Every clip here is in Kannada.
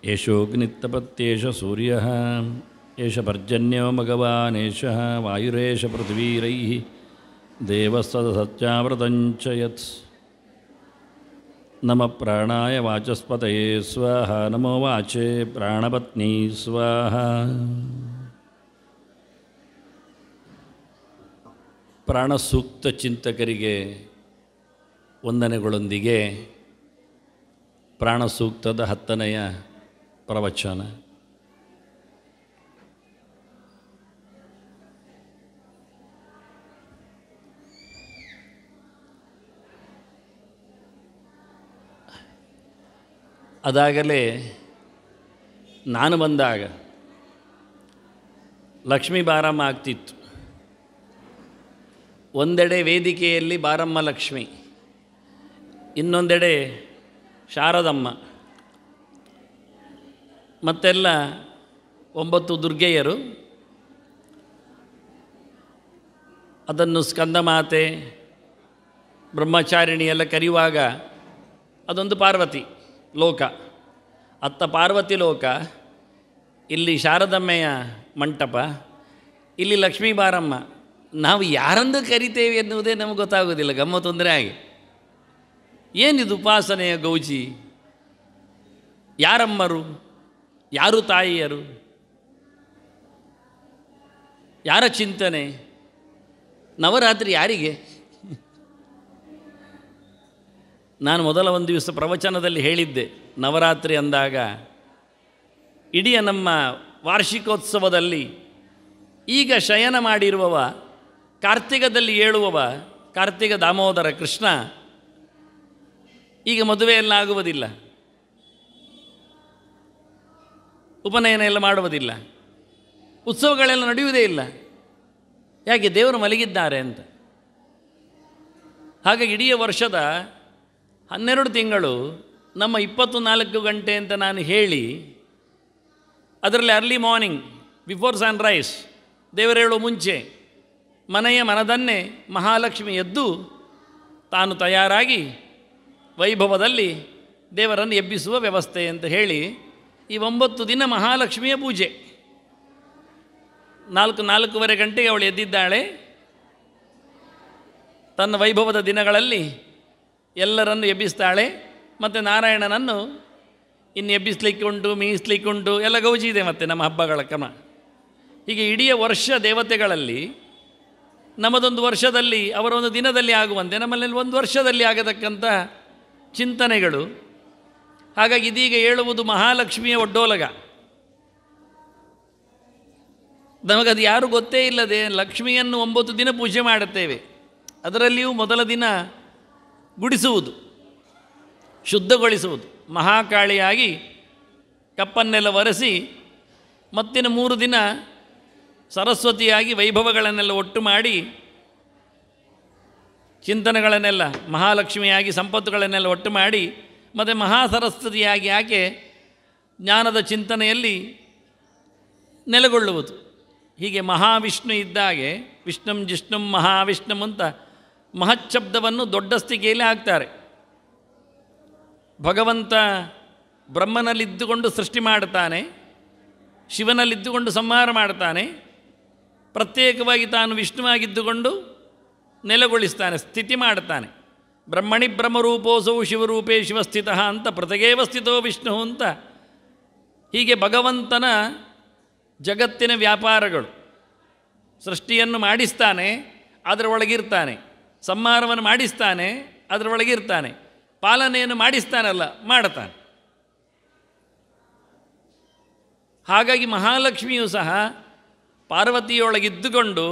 ಯಶೋಗ್ನಿತ್ತಪತ್ಯೇಷ ಸೂರ್ಯಃ ಏಷ ಪರ್ಜನ್ಯೋ ಭಗವಾನೇಷಃ ವಾಯುರೇಷ ಪೃಥ್ವೀರೈಃ ದೇವಸ್ತದಸತ್ಯಾಮೃತಂಚ ಯತ್ ನಮ ಪ್ರಾಣಾಯ ವಾಚಸ್ಪತಯೇ ಸ್ವಾಹ ನಮೋ ವಾಚೆ ಪ್ರಾಣಪತ್ನಿ ಸ್ವಾಹ. ಪ್ರಾಣಸೂಕ್ತ ಚಿಂತಕರಿಗೆ ವಂದನೆಗಳೊಂದಿಗೆ ಪ್ರಾಣಸೂಕ್ತದ 10ನೆಯ ಪ್ರವಚನ. ಅದಾಗಲೇ ನಾನು ಬಂದಾಗ ಲಕ್ಷ್ಮೀ ಬಾರಮ್ಮ ಆಗ್ತಿತ್ತು. ಒಂದೆಡೆ ವೇದಿಕೆಯಲ್ಲಿ ಬಾರಮ್ಮ ಲಕ್ಷ್ಮಿ, ಇನ್ನೊಂದೆಡೆ ಶಾರದಮ್ಮ, ಮತ್ತೆಲ್ಲ 9 ದುರ್ಗೆಯರು. ಅದನ್ನು ಸ್ಕಂದಮಾತೆ, ಬ್ರಹ್ಮಚಾರಿಣಿ ಎಲ್ಲ ಕರೆಯುವಾಗ ಅದೊಂದು ಪಾರ್ವತಿ ಲೋಕ. ಅತ್ತ ಪಾರ್ವತಿ ಲೋಕ, ಇಲ್ಲಿ ಶಾರದಮ್ಮೆಯ ಮಂಟಪ, ಇಲ್ಲಿ ಲಕ್ಷ್ಮೀ ಬಾರಮ್ಮ. ನಾವು ಯಾರನ್ನು ಕರಿತೇವೆ ಎನ್ನುವುದೇ ನಮಗೆ ಗೊತ್ತಾಗೋದಿಲ್ಲ. ಗಮ್ಮತ್ತೊಂದರೆ ಹಾಗೆ, ಏನಿದು ಉಪಾಸನೆಯ ಗೌಜಿ? ಯಾರಮ್ಮರು, ಯಾರು ತಾಯಿಯರು, ಯಾರ ಚಿಂತನೆ? ನವರಾತ್ರಿ ಯಾರಿಗೆ? ನಾನು ಮೊದಲ ಒಂದು ದಿವಸ ಪ್ರವಚನದಲ್ಲಿ ಹೇಳಿದ್ದೆ, ನವರಾತ್ರಿ ಅಂದಾಗ ಇಡೀ ನಮ್ಮ ವಾರ್ಷಿಕೋತ್ಸವದಲ್ಲಿ ಈಗ ಶಯನ ಮಾಡಿರುವವ, ಕಾರ್ತಿಕದಲ್ಲಿ ಏಳುವವ, ಕಾರ್ತಿಕ ದಾಮೋದರ ಕೃಷ್ಣ ಈಗ ಮದುವೆಯೆಲ್ಲ ಆಗುವುದಿಲ್ಲ, ಉಪನಯನ ಎಲ್ಲ ಮಾಡುವುದಿಲ್ಲ, ಉತ್ಸವಗಳೆಲ್ಲ ನಡೆಯುವುದೇ ಇಲ್ಲ. ಯಾಕೆ? ದೇವರು ಮಲಗಿದ್ದಾರೆ ಅಂತ. ಹಾಗಾಗಿ ಇಡೀ ವರ್ಷದ 12 ತಿಂಗಳು ನಮ್ಮ 24 ಗಂಟೆ ಅಂತ ನಾನು ಹೇಳಿ, ಅದರಲ್ಲಿ ಅರ್ಲಿ ಮಾರ್ನಿಂಗ್ ಬಿಫೋರ್ ಸನ್ರೈಸ್, ದೇವರೇಳೋ ಮುಂಚೆ ಮನೆಯ ಮನದನ್ನೇ ಮಹಾಲಕ್ಷ್ಮಿ ಎದ್ದು ತಾನು ತಯಾರಾಗಿ ವೈಭವದಲ್ಲಿ ದೇವರನ್ನು ಎಬ್ಬಿಸುವ ವ್ಯವಸ್ಥೆ ಅಂತ ಹೇಳಿ ಈ 9 ದಿನ ಮಹಾಲಕ್ಷ್ಮಿಯ ಪೂಜೆ. 4:30 ಗಂಟೆಗೆ ಅವಳು ಎದ್ದಿದ್ದಾಳೆ. ತನ್ನ ವೈಭವದ ದಿನಗಳಲ್ಲಿ ಎಲ್ಲರನ್ನು ಎಬ್ಬಿಸ್ತಾಳೆ. ಮತ್ತು ನಾರಾಯಣನನ್ನು ಇನ್ನು ಎಬ್ಬಿಸ್ಲಿಕ್ಕೆ ಉಂಟು, ಮೀಸಲಿಕ್ಕೆ ಉಂಟು, ಎಲ್ಲ ಗೌಜಿ ಇದೆ ಮತ್ತು ನಮ್ಮ ಹಬ್ಬಗಳ ಕ್ರಮ. ಹೀಗೆ ಇಡೀ ವರ್ಷ ದೇವತೆಗಳಲ್ಲಿ ನಮ್ಮದೊಂದು ವರ್ಷದಲ್ಲಿ, ಅವರೊಂದು ದಿನದಲ್ಲಿ ಆಗುವಂತೆ ನಮ್ಮಲ್ಲಿ ಒಂದು ವರ್ಷದಲ್ಲಿ ಆಗತಕ್ಕಂಥ ಚಿಂತನೆಗಳು. ಹಾಗಾಗಿ ಇದೀಗ ಹೇಳುವುದು ಮಹಾಲಕ್ಷ್ಮಿಯ ಒಡ್ಡೋಲಗ. ನಮಗದು ಯಾರೂ ಗೊತ್ತೇ ಇಲ್ಲದೆ ಲಕ್ಷ್ಮಿಯನ್ನು 9 ದಿನ ಪೂಜೆ ಮಾಡುತ್ತೇವೆ. ಅದರಲ್ಲಿಯೂ ಮೊದಲ ದಿನ ಗುಡಿಸುವುದು, ಶುದ್ಧಗೊಳಿಸುವುದು, ಮಹಾಕಾಳಿಯಾಗಿ ಕಪ್ಪನ್ನೆಲ್ಲ ಒರೆಸಿ, ಮತ್ತಿನ 3 ದಿನ ಸರಸ್ವತಿಯಾಗಿ ವೈಭವಗಳನ್ನೆಲ್ಲ ಒಟ್ಟು ಮಾಡಿ, ಚಿಂತನೆಗಳನ್ನೆಲ್ಲ ಮಹಾಲಕ್ಷ್ಮಿಯಾಗಿ ಸಂಪತ್ತುಗಳನ್ನೆಲ್ಲ ಒಟ್ಟು ಮಾಡಿ, ಮತ್ತು ಮಹಾಸರಸ್ವತಿಯಾಗಿ ಆಕೆ ಜ್ಞಾನದ ಚಿಂತನೆಯಲ್ಲಿ ನೆಲೆಗೊಳ್ಳುವುದು. ಹೀಗೆ ಮಹಾವಿಷ್ಣು ಇದ್ದಾಗೆ ವಿಷ್ಣುಂ ಜಿಷ್ಣುಂ ಮಹಾವಿಷ್ಣುಂ ಅಂತ ಮಹಚ್ಛಬ್ದವನ್ನು ದೊಡ್ಡಸ್ತಿಕೆಯಲ್ಲಿ ಹಾಕ್ತಾರೆ. ಭಗವಂತ ಬ್ರಹ್ಮನಲ್ಲಿದ್ದುಕೊಂಡು ಸೃಷ್ಟಿ ಮಾಡುತ್ತಾನೆ, ಶಿವನಲ್ಲಿದ್ದುಕೊಂಡು ಸಂಹಾರ ಮಾಡ್ತಾನೆ, ಪ್ರತ್ಯೇಕವಾಗಿ ತಾನು ವಿಷ್ಣುವಾಗಿದ್ದುಕೊಂಡು ನೆಲೆಗೊಳಿಸ್ತಾನೆ, ಸ್ಥಿತಿ ಮಾಡುತ್ತಾನೆ. ಬ್ರಹ್ಮಣಿ ಬ್ರಹ್ಮರೂಪೋಸೌ ಶಿವರೂಪೇ ಶಿವಸ್ಥಿತಃ ಅಂತ ಪೃಥಗೇವ ಸ್ಥಿತೋ ವಿಷ್ಣು ಅಂತ. ಹೀಗೆ ಭಗವಂತನ ಜಗತ್ತಿನ ವ್ಯಾಪಾರಗಳು. ಸೃಷ್ಟಿಯನ್ನು ಮಾಡಿಸ್ತಾನೆ, ಅದರ ಒಳಗಿರ್ತಾನೆ, ಸಂಹಾರವನ್ನು ಮಾಡಿಸ್ತಾನೆ, ಅದರ ಒಳಗಿರ್ತಾನೆ, ಪಾಲನೆಯನ್ನು ಮಾಡಿಸ್ತಾನಲ್ಲ, ಮಾಡ್ತಾನೆ. ಹಾಗಾಗಿ ಮಹಾಲಕ್ಷ್ಮಿಯೂ ಸಹ ಪಾರ್ವತಿಯೊಳಗಿದ್ದುಕೊಂಡು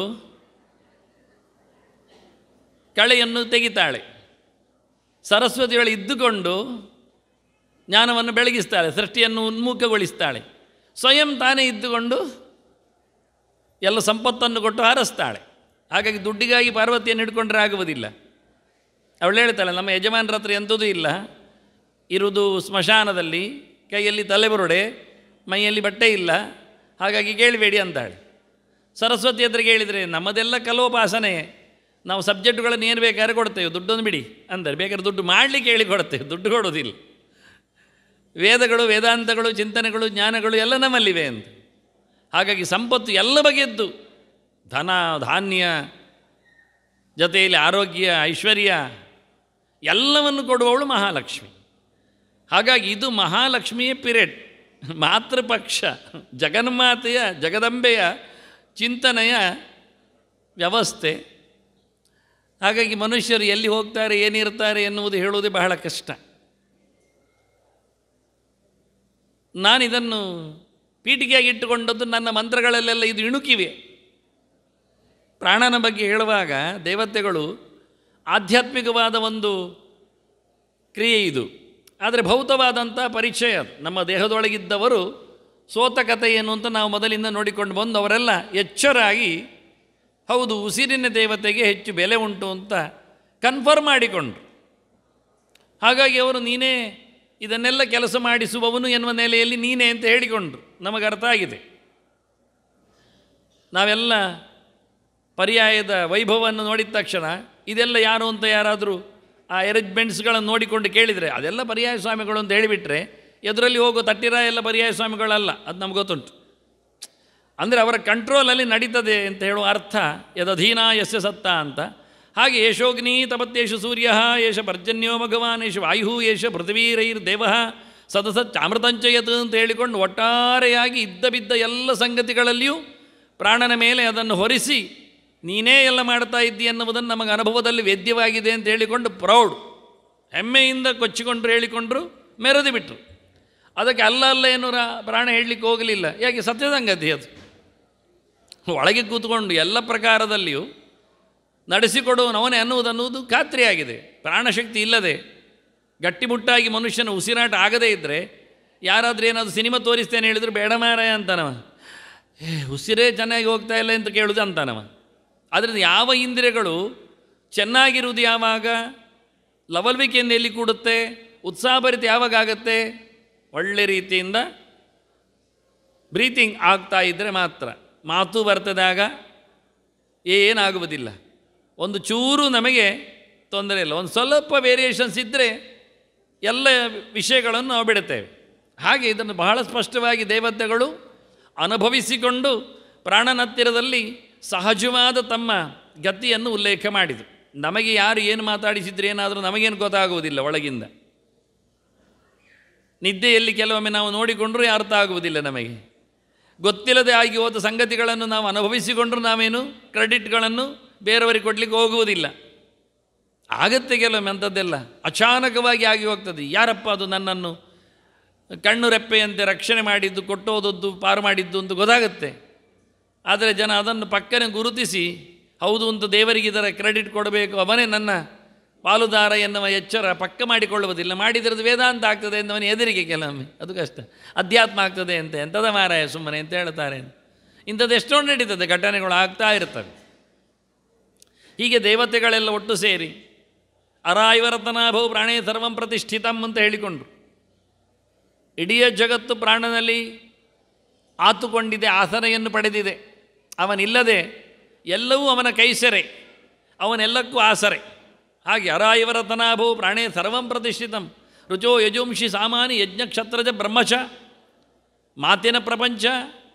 ಕಳೆಯನ್ನು ತೆಗಿತಾಳೆ, ಸರಸ್ವತಿಯೊಳಗಿದ್ದುಕೊಂಡು ಜ್ಞಾನವನ್ನು ಬೆಳಗಿಸ್ತಾಳೆ, ಸೃಷ್ಟಿಯನ್ನು ಉನ್ಮುಖಗೊಳಿಸ್ತಾಳೆ. ಸ್ವಯಂ ತಾನೇ ಇದ್ದುಕೊಂಡು ಎಲ್ಲ ಸಂಪತ್ತನ್ನು ಕೊಟ್ಟು ಹಾರಿಸ್ತಾಳೆ. ಹಾಗಾಗಿ ದುಡ್ಡಿಗಾಗಿ ಪಾರ್ವತಿಯನ್ನು ಹಿಡ್ಕೊಂಡ್ರೆ ಆಗುವುದಿಲ್ಲ. ಅವಳು ಹೇಳ್ತಾಳೆ, ನಮ್ಮ ಯಜಮಾನರ ಹತ್ರ ಎಂಥದೂ ಇಲ್ಲ, ಇರುವುದು ಸ್ಮಶಾನದಲ್ಲಿ, ಕೈಯಲ್ಲಿ ತಲೆಬುರುಡೆ, ಮೈಯಲ್ಲಿ ಬಟ್ಟೆ ಇಲ್ಲ, ಹಾಗಾಗಿ ಕೇಳಬೇಡಿ ಅಂತಾಳೆ. ಸರಸ್ವತಿ ಎದುರಿಗೆ ಹೇಳಿದರೆ ನಮ್ಮದೆಲ್ಲ ಕಲೋಪಾಸನೆ, ನಾವು ಸಬ್ಜೆಕ್ಟ್ಗಳನ್ನು ಏನು ಬೇಕಾದ್ರೆ ಕೊಡ್ತೇವೆ, ದುಡ್ಡೊಂದು ಬಿಡಿ ಅಂದರೆ ಬೇಕಾದ್ರೆ ದುಡ್ಡು ಮಾಡಲಿಕ್ಕೆ ಹೇಳಿ ಕೊಡ್ತೇವೆ, ದುಡ್ಡು ಕೊಡೋದಿಲ್ಲ. ವೇದಗಳು, ವೇದಾಂತಗಳು, ಚಿಂತನೆಗಳು, ಜ್ಞಾನಗಳು ಎಲ್ಲ ನಮ್ಮಲ್ಲಿವೆ ಅಂತ. ಹಾಗಾಗಿ ಸಂಪತ್ತು ಎಲ್ಲ ಬಗೆಯದ್ದು, ಧನ ಧಾನ್ಯ ಜೊತೆಯಲ್ಲಿ ಆರೋಗ್ಯ ಐಶ್ವರ್ಯ ಎಲ್ಲವನ್ನು ಕೊಡುವವಳು ಮಹಾಲಕ್ಷ್ಮಿ. ಹಾಗಾಗಿ ಇದು ಮಹಾಲಕ್ಷ್ಮಿಯ ಪಿರಿಯಡ್, ಮಾತೃಪಕ್ಷ, ಜಗನ್ಮಾತೆಯ ಜಗದಂಬೆಯ ಚಿಂತನೆಯ ವ್ಯವಸ್ಥೆ. ಹಾಗಾಗಿ ಮನುಷ್ಯರು ಎಲ್ಲಿ ಹೋಗ್ತಾರೆ ಏನಿರ್ತಾರೆ ಎನ್ನುವುದು ಹೇಳುವುದೇ ಬಹಳ ಕಷ್ಟ. ನಾನಿದನ್ನು ಪೀಠಿಗೆಯಾಗಿ ಇಟ್ಟುಕೊಂಡದ್ದು ನನ್ನ ಮಂತ್ರಗಳಲ್ಲೆಲ್ಲ ಇದು ಇಣುಕಿವೆ. ಪ್ರಾಣನ ಬಗ್ಗೆ ಹೇಳುವಾಗ ದೇವತೆಗಳು ಆಧ್ಯಾತ್ಮಿಕವಾದ ಒಂದು ಕ್ರಿಯೆ ಇದು, ಆದರೆ ಭೌತವಾದಂಥ ಪರಿಚಯ ಅದು. ನಮ್ಮ ದೇಹದೊಳಗಿದ್ದವರು ಸೋತ ಕಥೆ ಏನು ಅಂತ ನಾವು ಮೊದಲಿಂದ ನೋಡಿಕೊಂಡು ಬಂದು ಅವರೆಲ್ಲ ಎಚ್ಚರಾಗಿ ಹೌದು ಉಸಿರಿನ ದೇವತೆಗೆ ಹೆಚ್ಚು ಬೆಲೆ ಉಂಟು ಅಂತ ಕನ್ಫರ್ಮ್ ಮಾಡಿಕೊಂಡ್ರು. ಹಾಗಾಗಿ ಅವರು ನೀನೇ ಇದನ್ನೆಲ್ಲ ಕೆಲಸ ಮಾಡಿಸುವವನು ಎನ್ನುವ ನೆಲೆಯಲ್ಲಿ ನೀನೇ ಅಂತ ಹೇಳಿಕೊಂಡ್ರು. ನಮಗೆ ಅರ್ಥ ಆಗಿದೆ. ನಾವೆಲ್ಲ ಪರ್ಯಾಯದ ವೈಭವವನ್ನು ನೋಡಿದ ತಕ್ಷಣ ಇದೆಲ್ಲ ಯಾರು ಅಂತ ಯಾರಾದರೂ ಆ ಅರೇಂಜ್ಮೆಂಟ್ಸ್ಗಳನ್ನು ನೋಡಿಕೊಂಡು ಕೇಳಿದರೆ ಅದೆಲ್ಲ ಪರ್ಯಾಯ ಸ್ವಾಮಿಗಳು ಅಂತ ಹೇಳಿಬಿಟ್ರೆ ಎದುರಲ್ಲಿ ಹೋಗೋ ತಟ್ಟಿರ ಎಲ್ಲ ಪರ್ಯಾಯ ಸ್ವಾಮಿಗಳಲ್ಲ, ಅದು ನಮ್ಗೆ ಗೊತ್ತುಂಟು. ಅಂದರೆ ಅವರ ಕಂಟ್ರೋಲಲ್ಲಿ ನಡೀತದೆ ಅಂತ ಹೇಳುವ ಅರ್ಥ ಯದಧೀನ ಯಸ್ಯ ಸತ್ತ ಅಂತ. ಹಾಗೆ ಯಶೋಗ್ನಿ ತಪತ್ಯೇಷು ಸೂರ್ಯ ಯೇಷ ಪರ್ಜನ್ಯೋ ಭಗವಾನ್ ಯೇಷ ವಾಯು ಯೇಷ ಪೃಥ್ವೀರೈರ್ದೇವ ಸದಸಚ್ಚಾಮೃತಂಚಯತ್ ಅಂತ ಹೇಳಿಕೊಂಡು ಒಟ್ಟಾರೆಯಾಗಿ ಇದ್ದ ಬಿದ್ದ ಎಲ್ಲ ಸಂಗತಿಗಳಲ್ಲಿಯೂ ಪ್ರಾಣನ ಮೇಲೆ ಅದನ್ನು ಹೊರಿಸಿ ನೀನೇ ಎಲ್ಲ ಮಾಡ್ತಾ ಇದ್ದಿ ಎನ್ನುವುದನ್ನು ನಮಗೆ ಅನುಭವದಲ್ಲಿ ವೇದ್ಯವಾಗಿದೆ ಅಂತ ಹೇಳಿಕೊಂಡು ಪ್ರೌಡ್ ಹೆಮ್ಮೆಯಿಂದ ಕೊಚ್ಚಿಕೊಂಡ್ರು, ಹೇಳಿಕೊಂಡ್ರು, ಮೆರೆದು ಬಿಟ್ಟರು. ಅದಕ್ಕೆ ಅಲ್ಲ ಏನು ಪ್ರಾಣ ಹೇಳಲಿಕ್ಕೆ ಹೋಗಲಿಲ್ಲ. ಯಾಕೆ? ಸತ್ಯಸಂಗತಿ ಅದು. ಒಳಗೆ ಕೂತ್ಕೊಂಡು ಎಲ್ಲ ಪ್ರಕಾರದಲ್ಲಿಯೂ ನಡೆಸಿಕೊಡುವನವನೇ ಅನ್ನುವುದು ಖಾತ್ರಿಯಾಗಿದೆ. ಪ್ರಾಣಶಕ್ತಿ ಇಲ್ಲದೆ ಗಟ್ಟಿಮುಟ್ಟಾಗಿ ಮನುಷ್ಯನ ಉಸಿರಾಟ ಆಗದೇ ಇದ್ದರೆ ಯಾರಾದರೂ ಏನಾದರೂ ಸಿನಿಮಾ ತೋರಿಸ್ತೇನೆ ಹೇಳಿದ್ರು ಬೇಡ ಮಾರಾಯ ಅಂತಾನವ, ಉಸಿರೇ ಚೆನ್ನಾಗಿ ಹೋಗ್ತಾ ಇಲ್ಲ ಅಂತ ಕೇಳೋದು ಅಂತಾನವ. ಆದ್ದರಿಂದ ಯಾವ ಇಂದ್ರಿಯಗಳು ಚೆನ್ನಾಗಿರುವುದು ಯಾವಾಗ, ಲವಲ್ವಿಕೆಯಿಂದ ಎಲ್ಲಿ ಕೂಡುತ್ತೆ, ಉತ್ಸಾಹಭರಿತ ಯಾವಾಗ ಆಗುತ್ತೆ, ಒಳ್ಳೆ ರೀತಿಯಿಂದ ಬ್ರೀತಿಂಗ್ ಆಗ್ತಾ ಇದ್ದರೆ ಮಾತ್ರ. ಮಾತು ಬರ್ತದಾಗ ಏನಾಗುವುದಿಲ್ಲ, ಒಂದು ಚೂರು ನಮಗೆ ತೊಂದರೆ ಇಲ್ಲ. ಒಂದು ಸ್ವಲ್ಪ ವೇರಿಯೇಷನ್ಸ್ ಇದ್ದರೆ ಎಲ್ಲ ವಿಷಯಗಳನ್ನು ನಾವು ಬಿಡುತ್ತೇವೆ. ಹಾಗೆ ಇದನ್ನು ಬಹಳ ಸ್ಪಷ್ಟವಾಗಿ ದೇವತೆಗಳು ಅನುಭವಿಸಿಕೊಂಡು ಪ್ರಾಣನತ್ತಿರದಲ್ಲಿ ಸಹಜವಾದ ತಮ್ಮ ಗತಿಯನ್ನು ಉಲ್ಲೇಖ ಮಾಡಿದರು. ನಮಗೆ ಯಾರು ಏನು ಮಾತಾಡಿಸಿದ್ರೆ ಏನಾದರೂ ನಮಗೇನು ಗೊತ್ತಾಗುವುದಿಲ್ಲ. ಒಳಗಿಂದ ನಿದ್ದೆಯಲ್ಲಿ ಕೆಲವೊಮ್ಮೆ ನಾವು ನೋಡಿಕೊಂಡರೂ ಅರ್ಥ ಆಗುವುದಿಲ್ಲ. ನಮಗೆ ಗೊತ್ತಿಲ್ಲದೆ ಆಗಿ ಹೋದ ಸಂಗತಿಗಳನ್ನು ನಾವು ಅನುಭವಿಸಿಕೊಂಡ್ರೂ ನಾವೇನು ಕ್ರೆಡಿಟ್ಗಳನ್ನು ಬೇರೆಯವರಿಗೆ ಕೊಡಲಿಕ್ಕೆ ಹೋಗುವುದಿಲ್ಲ. ಆಗತ್ತೆ ಕೆಲವೊಮ್ಮೆ ಅಂಥದ್ದೆಲ್ಲ ಅಚಾನಕವಾಗಿ ಆಗಿ ಹೋಗ್ತದೆ. ಯಾರಪ್ಪ ಅದು ನನ್ನನ್ನು ಕಣ್ಣು ರೆಪ್ಪೆಯಂತೆ ರಕ್ಷಣೆ ಮಾಡಿದ್ದು, ಕೊಟ್ಟೋದದ್ದು, ಪಾರು ಮಾಡಿದ್ದು ಅಂತ ಗೊತ್ತಾಗುತ್ತೆ. ಆದರೆ ಜನ ಅದನ್ನು ಪಕ್ಕನೆ ಗುರುತಿಸಿ ಹೌದು ಅಂತ ದೇವರಿಗೆ ಇದರ ಕ್ರೆಡಿಟ್ ಕೊಡಬೇಕು, ಅವನೇ ನನ್ನ ಪಾಲುದಾರ ಎನ್ನುವ ಎಚ್ಚರ ಪಕ್ಕ ಮಾಡಿಕೊಳ್ಳುವುದಿಲ್ಲ. ಮಾಡಿದ್ರದ್ದು ವೇದಾಂತ ಆಗ್ತದೆ ಎಂದವನ ಎದುರಿಗೆ ಕೆಲವೊಮ್ಮೆ ಅದು ಕಷ್ಟ. ಅಧ್ಯಾತ್ಮ ಆಗ್ತದೆ ಅಂತ ಎಂಥದ ಮಾರಾಯ ಸುಮ್ಮನೆ ಅಂತ ಹೇಳ್ತಾರೆ. ಇಂಥದ್ದು ಎಷ್ಟೊಂದು ನಡೀತದೆ, ಘಟನೆಗಳು ಆಗ್ತಾ ಇರ್ತವೆ. ಹೀಗೆ ದೇವತೆಗಳೆಲ್ಲ ಒಟ್ಟು ಸೇರಿ ಅರಾಯುವರತನಾಭೌ ಪ್ರಾಣೇ ಸರ್ವಂ ಪ್ರತಿಷ್ಠಿತಂ ಅಂತ ಹೇಳಿಕೊಂಡ್ರು. ಇಡೀ ಜಗತ್ತು ಪ್ರಾಣನಲ್ಲಿ ಆತುಕೊಂಡಿದೆ, ಆಸರೆಯನ್ನು ಪಡೆದಿದೆ. ಅವನಿಲ್ಲದೆ ಎಲ್ಲವೂ ಅವನ ಕೈಸೆರೆ, ಅವನೆಲ್ಲಕ್ಕೂ ಆಸರೆ. ಹಾಗೆ ಅರಾಯುವರತನಾಭೌ ಪ್ರಾಣೇ ಸರ್ವಂ ಪ್ರತಿಷ್ಠಿತಂ ರುಚೋ ಯಜುಂಷಿ ಸಾಮಾನಿ ಯಜ್ಞಕ್ಷತ್ರಜ ಬ್ರಹ್ಮಚ. ಮಾತಿನ ಪ್ರಪಂಚ,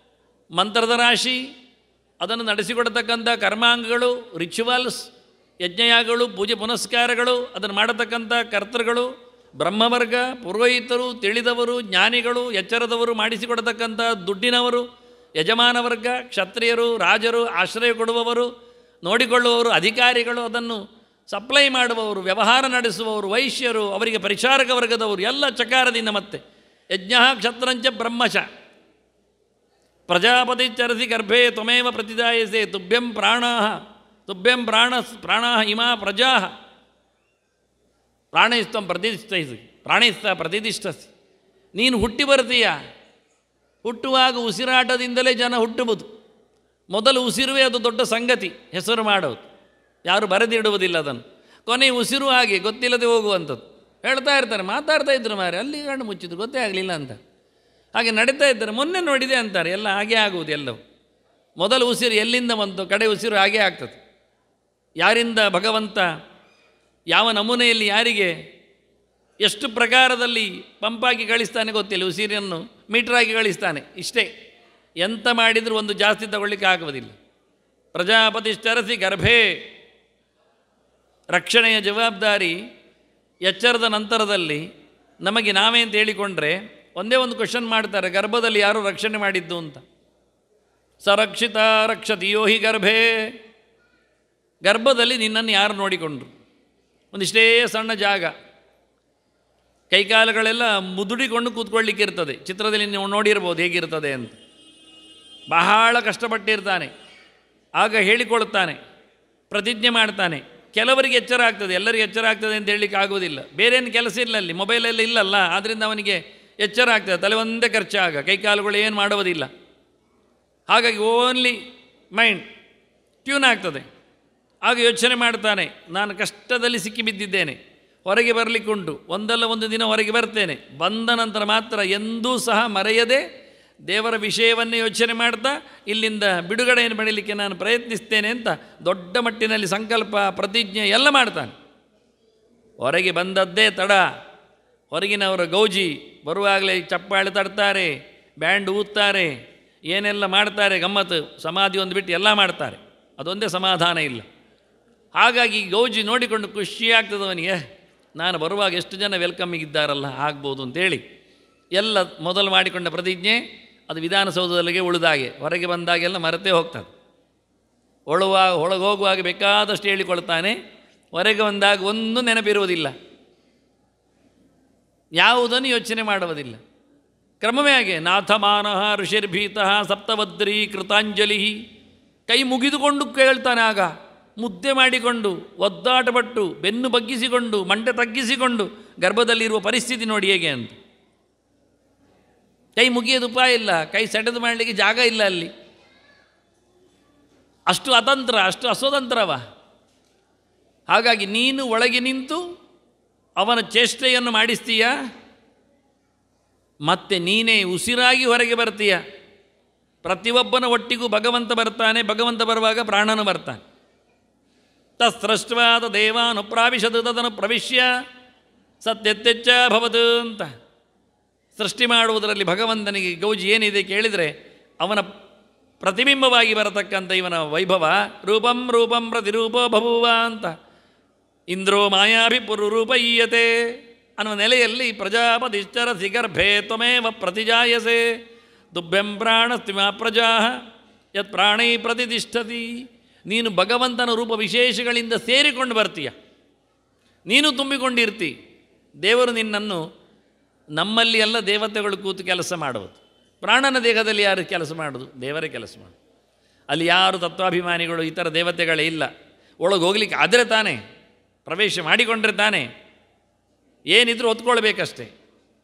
ಮಂತ್ರದ ರಾಶಿ, ಅದನ್ನು ನಡೆಸಿಕೊಡತಕ್ಕಂಥ ಕರ್ಮಾಂಗಗಳು, ರಿಚುವಲ್ಸ್, ಯಜ್ಞಯಾಗಗಳು, ಪೂಜೆ ಪುನಸ್ಕಾರಗಳು, ಅದನ್ನು ಮಾಡತಕ್ಕಂಥ ಕರ್ತೃಗಳು, ಬ್ರಹ್ಮವರ್ಗ, ಪುರೋಹಿತರು, ತಿಳಿದವರು, ಜ್ಞಾನಿಗಳು, ಎಚ್ಚರದವರು, ಮಾಡಿಸಿಕೊಡತಕ್ಕಂಥ ದುಡ್ಡಿನವರು, ಯಜಮಾನ ವರ್ಗ, ಕ್ಷತ್ರಿಯರು, ರಾಜರು, ಆಶ್ರಯ ಕೊಡುವವರು, ನೋಡಿಕೊಳ್ಳುವವರು, ಅಧಿಕಾರಿಗಳು, ಅದನ್ನು ಸಪ್ಲೈ ಮಾಡುವವರು, ವ್ಯವಹಾರ ನಡೆಸುವವರು, ವೈಶ್ಯರು, ಅವರಿಗೆ ಪರಿಚಾರಕ ವರ್ಗದವರು ಎಲ್ಲ ಚಕಾರದಿಂದ. ಮತ್ತೆ ಯಜ್ಞ ಕ್ಷತ್ರಂಚ ಬ್ರಹ್ಮಚ ಪ್ರಜಾಪತಿ ಚರಸಿ ಗರ್ಭೆ ತ್ವಮೇವ ಪ್ರತಿದಾಯಸೆ ತುಭ್ಯಂ ಪ್ರಾಣ ಇಮಾ ಪ್ರಜಾ ಪ್ರಾಣೈಸ್ತಂ ಪ್ರತಿಷ್ಠಿಸಿ ಪ್ರಾಣೈಸ್ತ ಪ್ರತಿಷ್ಠಿಸಿ. ನೀನು ಹುಟ್ಟಿ ಬರ್ತೀಯ. ಹುಟ್ಟುವಾಗ ಉಸಿರಾಟದಿಂದಲೇ ಜನ ಹುಟ್ಟುವುದು. ಮೊದಲು ಉಸಿರುವೇ ಅದು ದೊಡ್ಡ ಸಂಗತಿ, ಹೆಸರು ಮಾಡೋದು. ಯಾರು ಬರೆದಿಡುವುದಿಲ್ಲ ಅದನ್ನು. ಕೊನೆ ಉಸಿರು ಹಾಗೆ ಗೊತ್ತಿಲ್ಲದೆ ಹೋಗುವಂಥದ್ದು. ಹೇಳ್ತಾ ಇರ್ತಾರೆ, ಮಾತಾಡ್ತಾ ಇದ್ರು ಮಾರೆ, ಅಲ್ಲಿ ಕಣ್ಣು ಮುಚ್ಚಿದ್ರು ಗೊತ್ತೇ ಆಗಲಿಲ್ಲ ಅಂತ. ಹಾಗೆ ನಡೀತಾ ಇದ್ದಾರೆ. ಮೊನ್ನೆ ನೋಡಿದೆ ಅಂತಾರೆ. ಎಲ್ಲ ಹಾಗೆ ಆಗುವುದು ಎಲ್ಲವೂ. ಮೊದಲು ಉಸಿರು ಎಲ್ಲಿಂದ ಬಂತು, ಕಡೆ ಉಸಿರು ಹಾಗೇ ಆಗ್ತದೆ. ಯಾರಿಂದ ಭಗವಂತ ಯಾವ ನಮೂನೆಯಲ್ಲಿ ಯಾರಿಗೆ ಎಷ್ಟು ಪ್ರಕಾರದಲ್ಲಿ ಪಂಪಾಗಿ ಕಳಿಸ್ತಾನೆ ಗೊತ್ತಿಲ್ಲ. ಉಸಿರನ್ನು ಮೀಟ್ರಾಗಿ ಕಳಿಸ್ತಾನೆ, ಇಷ್ಟೇ. ಎಂತ ಮಾಡಿದರೂ ಒಂದು ಜಾಸ್ತಿ ತಗೊಳ್ಳಿಕ್ಕೆ ಆಗುವುದಿಲ್ಲ. ಪ್ರಜಾಪತಿಶ್ಚರಸಿ ಗರ್ಭೇ, ರಕ್ಷಣೆಯ ಜವಾಬ್ದಾರಿ ಎಚ್ಚರದ ನಂತರದಲ್ಲಿ ನಮಗೆ ನಾವೇ ಅಂತ ಹೇಳಿಕೊಂಡ್ರೆ ಒಂದೇ ಒಂದು ಕ್ವಶನ್ ಮಾಡ್ತಾರೆ, ಗರ್ಭದಲ್ಲಿ ಯಾರು ರಕ್ಷಣೆ ಮಾಡಿದ್ದು ಅಂತ. ಸರಕ್ಷಿತ ರಕ್ಷತಿಯೋ ಹಿ ಗರ್ಭೇ, ಗರ್ಭದಲ್ಲಿ ನಿನ್ನನ್ನು ಯಾರು ನೋಡಿಕೊಂಡ್ರು? ಒಂದಿಷ್ಟೇ ಸಣ್ಣ ಜಾಗ, ಕೈಕಾಲುಗಳೆಲ್ಲ ಮುದುಡಿಕೊಂಡು ಕೂತ್ಕೊಳ್ಳಿಕ್ಕೆ ಇರ್ತದೆ. ಚಿತ್ರದಲ್ಲಿ ನೀವು ನೋಡಿರ್ಬೋದು ಹೇಗಿರ್ತದೆ ಅಂತ. ಬಹಳ ಕಷ್ಟಪಟ್ಟಿರ್ತಾನೆ. ಆಗ ಹೇಳಿಕೊಳ್ತಾನೆ, ಪ್ರತಿಜ್ಞೆ ಮಾಡ್ತಾನೆ. ಕೆಲವರಿಗೆ ಎಚ್ಚರ ಆಗ್ತದೆ, ಎಲ್ಲರಿಗೆ ಎಚ್ಚರ ಆಗ್ತದೆ ಅಂತ ಹೇಳಲಿಕ್ಕೆ ಆಗೋದಿಲ್ಲ. ಬೇರೇನು ಕೆಲಸ ಇಲ್ಲ ಅಲ್ಲಿ, ಮೊಬೈಲೆಲ್ಲ ಇಲ್ಲಲ್ಲ, ಆದ್ದರಿಂದ ಅವನಿಗೆ ಎಚ್ಚರ ಆಗ್ತದೆ. ತಲೆ ಒಂದೇ ಖರ್ಚಾಗ, ಕೈಕಾಲುಗಳು ಏನು ಮಾಡುವುದಿಲ್ಲ. ಹಾಗಾಗಿ ಓನ್ಲಿ ಮೈಂಡ್ ಟ್ಯೂನ್ ಆಗ್ತದೆ. ಆಗ ಯೋಚನೆ ಮಾಡ್ತಾನೆ, ನಾನು ಕಷ್ಟದಲ್ಲಿ ಸಿಕ್ಕಿಬಿದ್ದಿದ್ದೇನೆ, ಹೊರಗೆ ಬರಲಿಕ್ಕುಂಟು, ಒಂದಲ್ಲ ಒಂದು ದಿನ ಹೊರಗೆ ಬರ್ತೇನೆ. ಬಂದ ನಂತರ ಮಾತ್ರ ಎಂದೂ ಸಹ ಮರೆಯದೆ ದೇವರ ವಿಷಯವನ್ನೇ ಯೋಚನೆ ಮಾಡ್ತಾ ಇಲ್ಲಿಂದ ಬಿಡುಗಡೆಯನ್ನು ಪಡೀಲಿಕ್ಕೆ ನಾನು ಪ್ರಯತ್ನಿಸ್ತೇನೆ ಅಂತ ದೊಡ್ಡ ಮಟ್ಟಿನಲ್ಲಿ ಸಂಕಲ್ಪ, ಪ್ರತಿಜ್ಞೆ ಎಲ್ಲ ಮಾಡ್ತಾನೆ. ಹೊರಗೆ ಬಂದದ್ದೇ ತಡ. ಹೊರಗಿನವರ ಗೌಜಿ ಬರುವಾಗಲೇ ಚಪ್ಪಾಳೆ ತಡ್ತಾರೆ, ಬ್ಯಾಂಡ್ ಊದ್ತಾರೆ, ಏನೆಲ್ಲ ಮಾಡ್ತಾರೆ, ಗಮ್ಮತ್ತು. ಸಮಾಧಿ ಒಂದು ಬಿಟ್ಟು ಎಲ್ಲ ಮಾಡ್ತಾರೆ, ಅದೊಂದೇ ಸಮಾಧಾನ ಇಲ್ಲ. ಹಾಗಾಗಿ ಗೌಜಿ ನೋಡಿಕೊಂಡು ಖುಷಿಯಾಗ್ತದೆ ಅವನಿಗೆ, ನಾನು ಬರುವಾಗ ಎಷ್ಟು ಜನ ವೆಲ್ಕಮ್ಮಿಗಿದ್ದಾರಲ್ಲ, ಆಗ್ಬೋದು ಅಂತೇಳಿ ಎಲ್ಲ ಮೊದಲು ಮಾಡಿಕೊಂಡ ಪ್ರತಿಜ್ಞೆ ಅದು ವಿಧಾನಸೌಧದಲ್ಲಿಗೆ ಉಳಿದಾಗೆ. ಹೊರಗೆ ಬಂದಾಗೆಲ್ಲ ಮರೆತೇ ಹೋಗ್ತದೆ. ಒಳಗೆ ಹೋಗುವಾಗ ಬೇಕಾದಷ್ಟು ಹೇಳಿಕೊಳ್ತಾನೆ, ಹೊರಗೆ ಬಂದಾಗ ಒಂದು ನೆನಪಿರುವುದಿಲ್ಲ, ಯಾವುದನ್ನು ಯೋಚನೆ ಮಾಡುವುದಿಲ್ಲ. ಕ್ರಮವೇ ಹಾಗೆ. ನಾಥಮಾನಃ ಋಷಿರ್ಭೀತಃ ಸಪ್ತವದ್ರೀ ಕೃತಾಂಜಲಿ, ಕೈ ಮುಗಿದುಕೊಂಡು ಕೇಳ್ತಾನೆ. ಆಗ ಮುದ್ದೆ ಮಾಡಿಕೊಂಡು, ಒದ್ದಾಟಪಟ್ಟು, ಬೆನ್ನು ಬಗ್ಗಿಸಿಕೊಂಡು, ಮಂಟೆ ತಗ್ಗಿಸಿಕೊಂಡು ಗರ್ಭದಲ್ಲಿರುವ ಪರಿಸ್ಥಿತಿ ನೋಡಿ ಹೇಗೆ ಅಂತ. ಕೈ ಮುಗಿಯೋದು ಉಪಾಯ ಇಲ್ಲ, ಕೈ ಸೆಟೆದು ಮಾಡಲಿಕ್ಕೆ ಜಾಗ ಇಲ್ಲ ಅಲ್ಲಿ. ಅಷ್ಟು ಅತಂತ್ರ, ಅಷ್ಟು ಅಸ್ವತಂತ್ರವ. ಹಾಗಾಗಿ ನೀನು ಒಳಗೆ ನಿಂತು ಅವನ ಚೇಷ್ಟೆಯನ್ನು ಮಾಡಿಸ್ತೀಯ, ಮತ್ತೆ ನೀನೇ ಉಸಿರಾಗಿ ಹೊರಗೆ ಬರ್ತೀಯ. ಪ್ರತಿಯೊಬ್ಬನ ಒಟ್ಟಿಗೂ ಭಗವಂತ ಬರ್ತಾನೆ. ಭಗವಂತ ಬರುವಾಗ ಪ್ರಾಣನು ಬರ್ತಾನೆ. ತಸ್ರಷ್ಟ್ವಾದ ದೇವಾನು ಪ್ರಾವಿಶದು ತದನು ಪ್ರವಿಶ್ಯ ಸತ್ಯತ್ಯಚ್ಚ ಭವತು ಅಂತ. ಸೃಷ್ಟಿ ಮಾಡುವುದರಲ್ಲಿ ಭಗವಂತನಿಗೆ ಗೌಜಿ ಏನಿದೆ ಕೇಳಿದರೆ ಅವನ ಪ್ರತಿಬಿಂಬವಾಗಿ ಬರತಕ್ಕಂಥ ಇವನ ವೈಭವ. ರೂಪಂ ರೂಪಂ ಪ್ರತಿರೂಪೋ ಬಭುವ ಅಂತ. ಇಂದ್ರೋ ಮಾಯಾಭಿಪುರುರೂಪಯೀಯತೆ ಅನ್ನುವ ನೆಲೆಯಲ್ಲಿ ಪ್ರಜಾಪತಿಶ್ಚರಸಿ ಗರ್ಭೇ ತ್ವಮೇವ ಪ್ರತಿಜಾಯಸೆ ದುಭ್ಯಂ ಪ್ರಾಣಸ್ತಿಮಾ ಪ್ರಜಾ ಯತ್ ಪ್ರಾಣೈ ಪ್ರತಿಷ್ಠತಿ. ನೀನು ಭಗವಂತನ ರೂಪ ವಿಶೇಷಗಳಿಂದ ಸೇರಿಕೊಂಡು ಬರ್ತೀಯ, ನೀನು ತುಂಬಿಕೊಂಡಿರ್ತಿ. ದೇವರು ನಿನ್ನನ್ನು, ನಮ್ಮಲ್ಲಿ ಎಲ್ಲ ದೇವತೆಗಳು ಕೂತು ಕೆಲಸ ಮಾಡುವುದು, ಪ್ರಾಣನ ದೇಹದಲ್ಲಿ ಯಾರು ಕೆಲಸ ಮಾಡೋದು? ದೇವರೇ ಕೆಲಸ ಮಾಡೋದು. ಅಲ್ಲಿ ಯಾರು ತತ್ವಾಭಿಮಾನಿಗಳು, ಇತರ ದೇವತೆಗಳೇ ಇಲ್ಲ. ಒಳಗೆ ಹೋಗ್ಲಿಕ್ಕೆ ಆದರೆ ತಾನೇ, ಪ್ರವೇಶ ಮಾಡಿಕೊಂಡ್ರೆ ತಾನೇ, ಏನಿದ್ರೂ ಹೊತ್ಕೊಳ್ಬೇಕಷ್ಟೆ.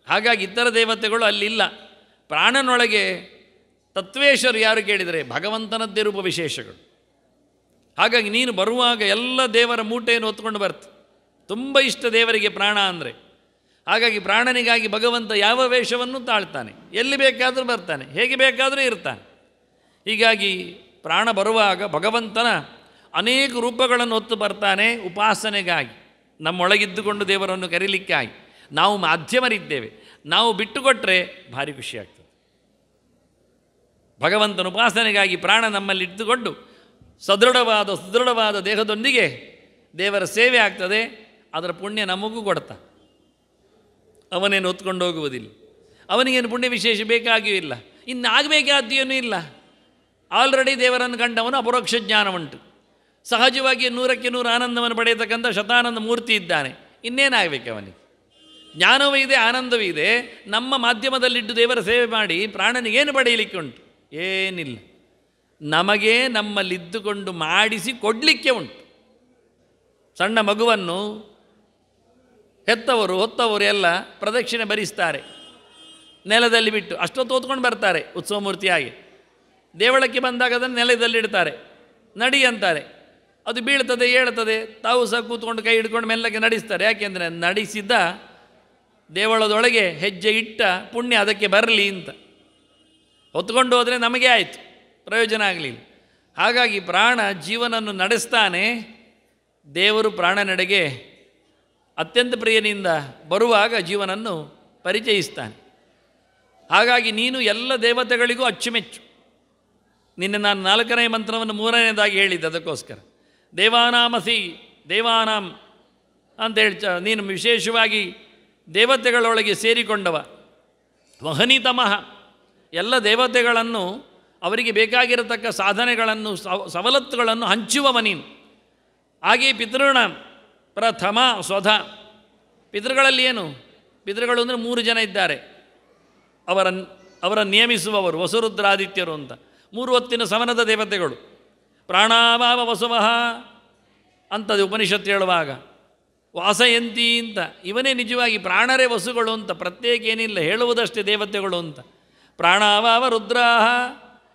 ಹಾಗಾಗಿ ಇತರ ದೇವತೆಗಳು ಅಲ್ಲಿಲ್ಲ. ಪ್ರಾಣನೊಳಗೆ ತತ್ವೇಶ್ವರು ಯಾರು ಕೇಳಿದರೆ ಭಗವಂತನದ್ದೇ ರೂಪ ವಿಶೇಷಗಳು. ಹಾಗಾಗಿ ನೀನು ಬರುವಾಗ ಎಲ್ಲ ದೇವರ ಮೂಟೆಯನ್ನು ಹೊತ್ಕೊಂಡು ಬರ್ತೆ. ತುಂಬ ಇಷ್ಟ ದೇವರಿಗೆ ಪ್ರಾಣ ಅಂದರೆ. ಹಾಗಾಗಿ ಪ್ರಾಣನಿಗಾಗಿ ಭಗವಂತ ಯಾವ ವೇಷವನ್ನು ತಾಳ್ತಾನೆ, ಎಲ್ಲಿ ಬೇಕಾದರೂ ಬರ್ತಾನೆ, ಹೇಗೆ ಬೇಕಾದರೂ ಇರ್ತಾನೆ. ಹೀಗಾಗಿ ಪ್ರಾಣ ಬರುವಾಗ ಭಗವಂತನ ಅನೇಕ ರೂಪಗಳನ್ನು ಹೊತ್ತು ಬರ್ತಾನೆ ಉಪಾಸನೆಗಾಗಿ, ನಮ್ಮೊಳಗಿದ್ದುಕೊಂಡು ದೇವರನ್ನು ಕರೀಲಿಕ್ಕಾಗಿ. ನಾವು ಮಾಧ್ಯಮರಿದ್ದೇವೆ, ನಾವು ಬಿಟ್ಟುಕೊಟ್ಟರೆ ಭಾರಿ ಖುಷಿಯಾಗ್ತದೆ. ಭಗವಂತನ ಉಪಾಸನೆಗಾಗಿ ಪ್ರಾಣ ನಮ್ಮಲ್ಲಿ ಇಟ್ಟುಕೊಂಡು ಸುದೃಢವಾದ ದೇಹದೊಂದಿಗೆ ದೇವರ ಸೇವೆ ಆಗ್ತದೆ. ಅದರ ಪುಣ್ಯ ನಮಗೂ ಕೊಡ್ತಾ, ಅವನೇನು ಹೊತ್ಕೊಂಡು ಹೋಗುವುದಿಲ್ಲ. ಅವನಿಗೇನು ಪುಣ್ಯ ವಿಶೇಷ ಬೇಕಾಗಿಯೂ ಇಲ್ಲ, ಇನ್ನು ಆಗಬೇಕಾದ್ದೇನೂ ಇಲ್ಲ. ಆಲ್ರೆಡಿ ದೇವರನ್ನು ಕಂಡವನು ಅಪರೋಕ್ಷ ಜ್ಞಾನ ಉಂಟು. ಸಹಜವಾಗಿ 100ಕ್ಕೆ 100 ಆನಂದವನ್ನು ಪಡೆಯತಕ್ಕಂಥ ಶತಾನಂದ ಮೂರ್ತಿ ಇದ್ದಾನೆ. ಇನ್ನೇನಾಗಬೇಕು ಅವನಿಗೆ? ಜ್ಞಾನವೂ ಇದೆ, ಆನಂದವೂ ಇದೆ. ನಮ್ಮ ಮಾಧ್ಯಮದಲ್ಲಿಟ್ಟು ದೇವರ ಸೇವೆ ಮಾಡಿ ಪ್ರಾಣನಿಗೇನು ಪಡೆಯಲಿಕ್ಕೆ ಉಂಟು? ಏನಿಲ್ಲ. ನಮಗೆ ನಮ್ಮಲ್ಲಿದ್ದುಕೊಂಡು ಮಾಡಿಸಿ ಕೊಡಲಿಕ್ಕೆ ಉಂಟು. ಸಣ್ಣ ಮಗುವನ್ನು ಹೆತ್ತವರು ಹೊತ್ತವರು ಎಲ್ಲ ಪ್ರದಕ್ಷಿಣೆ ಭರಿಸ್ತಾರೆ, ನೆಲದಲ್ಲಿ ಬಿಟ್ಟು ಅಷ್ಟೊತ್ತು ಓದ್ಕೊಂಡು ಬರ್ತಾರೆ ಉತ್ಸವ ಮೂರ್ತಿಯಾಗಿ. ದೇವಳಕ್ಕೆ ಬಂದಾಗ ಅದನ್ನು ನೆಲದಲ್ಲಿಡ್ತಾರೆ, ನಡಿ ಅಂತಾರೆ. ಅದು ಬೀಳ್ತದೆ, ಏಳ್ತದೆ. ತಾವು ಸಹ ಕೂತ್ಕೊಂಡು ಕೈ ಹಿಡ್ಕೊಂಡು ಮೆಲ್ಲಕ್ಕೆ ನಡೆಸ್ತಾರೆ. ಯಾಕೆಂದರೆ ನಡೆಸಿದ್ದ ದೇವಳದೊಳಗೆ ಹೆಜ್ಜೆ ಇಟ್ಟ ಪುಣ್ಯ ಅದಕ್ಕೆ ಬರಲಿ ಅಂತ. ಹೊತ್ಕೊಂಡು ಹೋದರೆ ನಮಗೆ ಆಯಿತು, ಪ್ರಯೋಜನ ಆಗಲಿಲ್ಲ. ಹಾಗಾಗಿ ಪ್ರಾಣ ಜೀವನನ್ನು ನಡೆಸ್ತಾನೆ. ದೇವರು ಪ್ರಾಣನೆಡೆಗೆ ಅತ್ಯಂತ ಪ್ರಿಯನಿಂದ ಬರುವಾಗ ಜೀವನನ್ನು ಪರಿಚಯಿಸ್ತಾನೆ. ಹಾಗಾಗಿ ನೀನು ಎಲ್ಲ ದೇವತೆಗಳಿಗೂ ಅಚ್ಚುಮೆಚ್ಚು. ನಿನ್ನೆ ನಾನು 4ನೇ ಮಂತ್ರವನ್ನು 3ನೇದಾಗಿ ಹೇಳಿದ್ದೆ. ಅದಕ್ಕೋಸ್ಕರ ದೇವಾನಾಮಸಿ ದೇವಾನಾಂ ಅಂತೇಳಿ ನೀನು ವಿಶೇಷವಾಗಿ ದೇವತೆಗಳೊಳಗೆ ಸೇರಿಕೊಂಡವ. ವಹನಿತಮಃ, ಎಲ್ಲ ದೇವತೆಗಳನ್ನು ಅವರಿಗೆ ಬೇಕಾಗಿರತಕ್ಕ ಸಾಧನೆಗಳನ್ನು ಸವಲತ್ತುಗಳನ್ನು ಹಂಚುವವ ನೀನು. ಹಾಗೆಯೇ ಪಿತೃಣ ಪ್ರಥಮ ಸ್ವಧ. ಪಿತೃಗಳಲ್ಲಿ ಏನು? ಪಿತೃಗಳು ಅಂದರೆ 3 ಜನ ಇದ್ದಾರೆ. ಅವರ ನೇಮಿಸುವವರು ವಸುರುದ್ರಾದಿತ್ಯರು ಅಂತ 3 ಹೊತ್ತಿನ ಸಮನದ ದೇವತೆಗಳು. ಪ್ರಾಣಾಭಾವ ವಸುವಃ ಅಂತದ್ದು ಉಪನಿಷತ್ತು ಹೇಳುವಾಗ. ವಾಸಯಂತಿ ಅಂತ, ಇವನೇ ನಿಜವಾಗಿ ಪ್ರಾಣರೇ ವಸುಗಳು ಅಂತ, ಪ್ರತ್ಯೇಕ ಏನಿಲ್ಲ, ಹೇಳುವುದಷ್ಟೇ ದೇವತೆಗಳು ಅಂತ. ಪ್ರಾಣಾಭಾವ ರುದ್ರಾಹ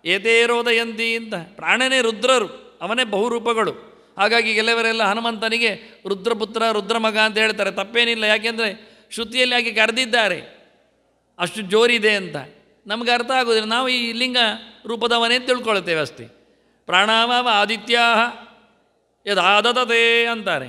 ಏತೇರೋದಯಂತಿ ಅಂತ, ಪ್ರಾಣನೇ ರುದ್ರರು, ಅವನೇ ಬಹುರೂಪಗಳು. ಹಾಗಾಗಿ ಕೆಲವರೆಲ್ಲ ಹನುಮಂತನಿಗೆ ರುದ್ರಪುತ್ರ ರುದ್ರಮಗ ಅಂತ ಹೇಳ್ತಾರೆ. ತಪ್ಪೇನಿಲ್ಲ, ಯಾಕೆಂದರೆ ಶ್ರುತಿಯಲ್ಲಿ ಹಾಗೆ ಕರೆದಿದ್ದಾರೆ, ಅಷ್ಟು ಜೋರಿದೆ ಅಂತ. ನಮಗೆ ಅರ್ಥ ಆಗೋದಿಲ್ಲ, ನಾವು ಈ ಲಿಂಗ ರೂಪದವನೇ ತಿಳ್ಕೊಳ್ತೇವೆ ಅಷ್ಟೇ. ಪ್ರಾಣಾಭಾವ ಆದಿತ್ಯಾಹ ಯದಾದತತೆ ಅಂತಾರೆ.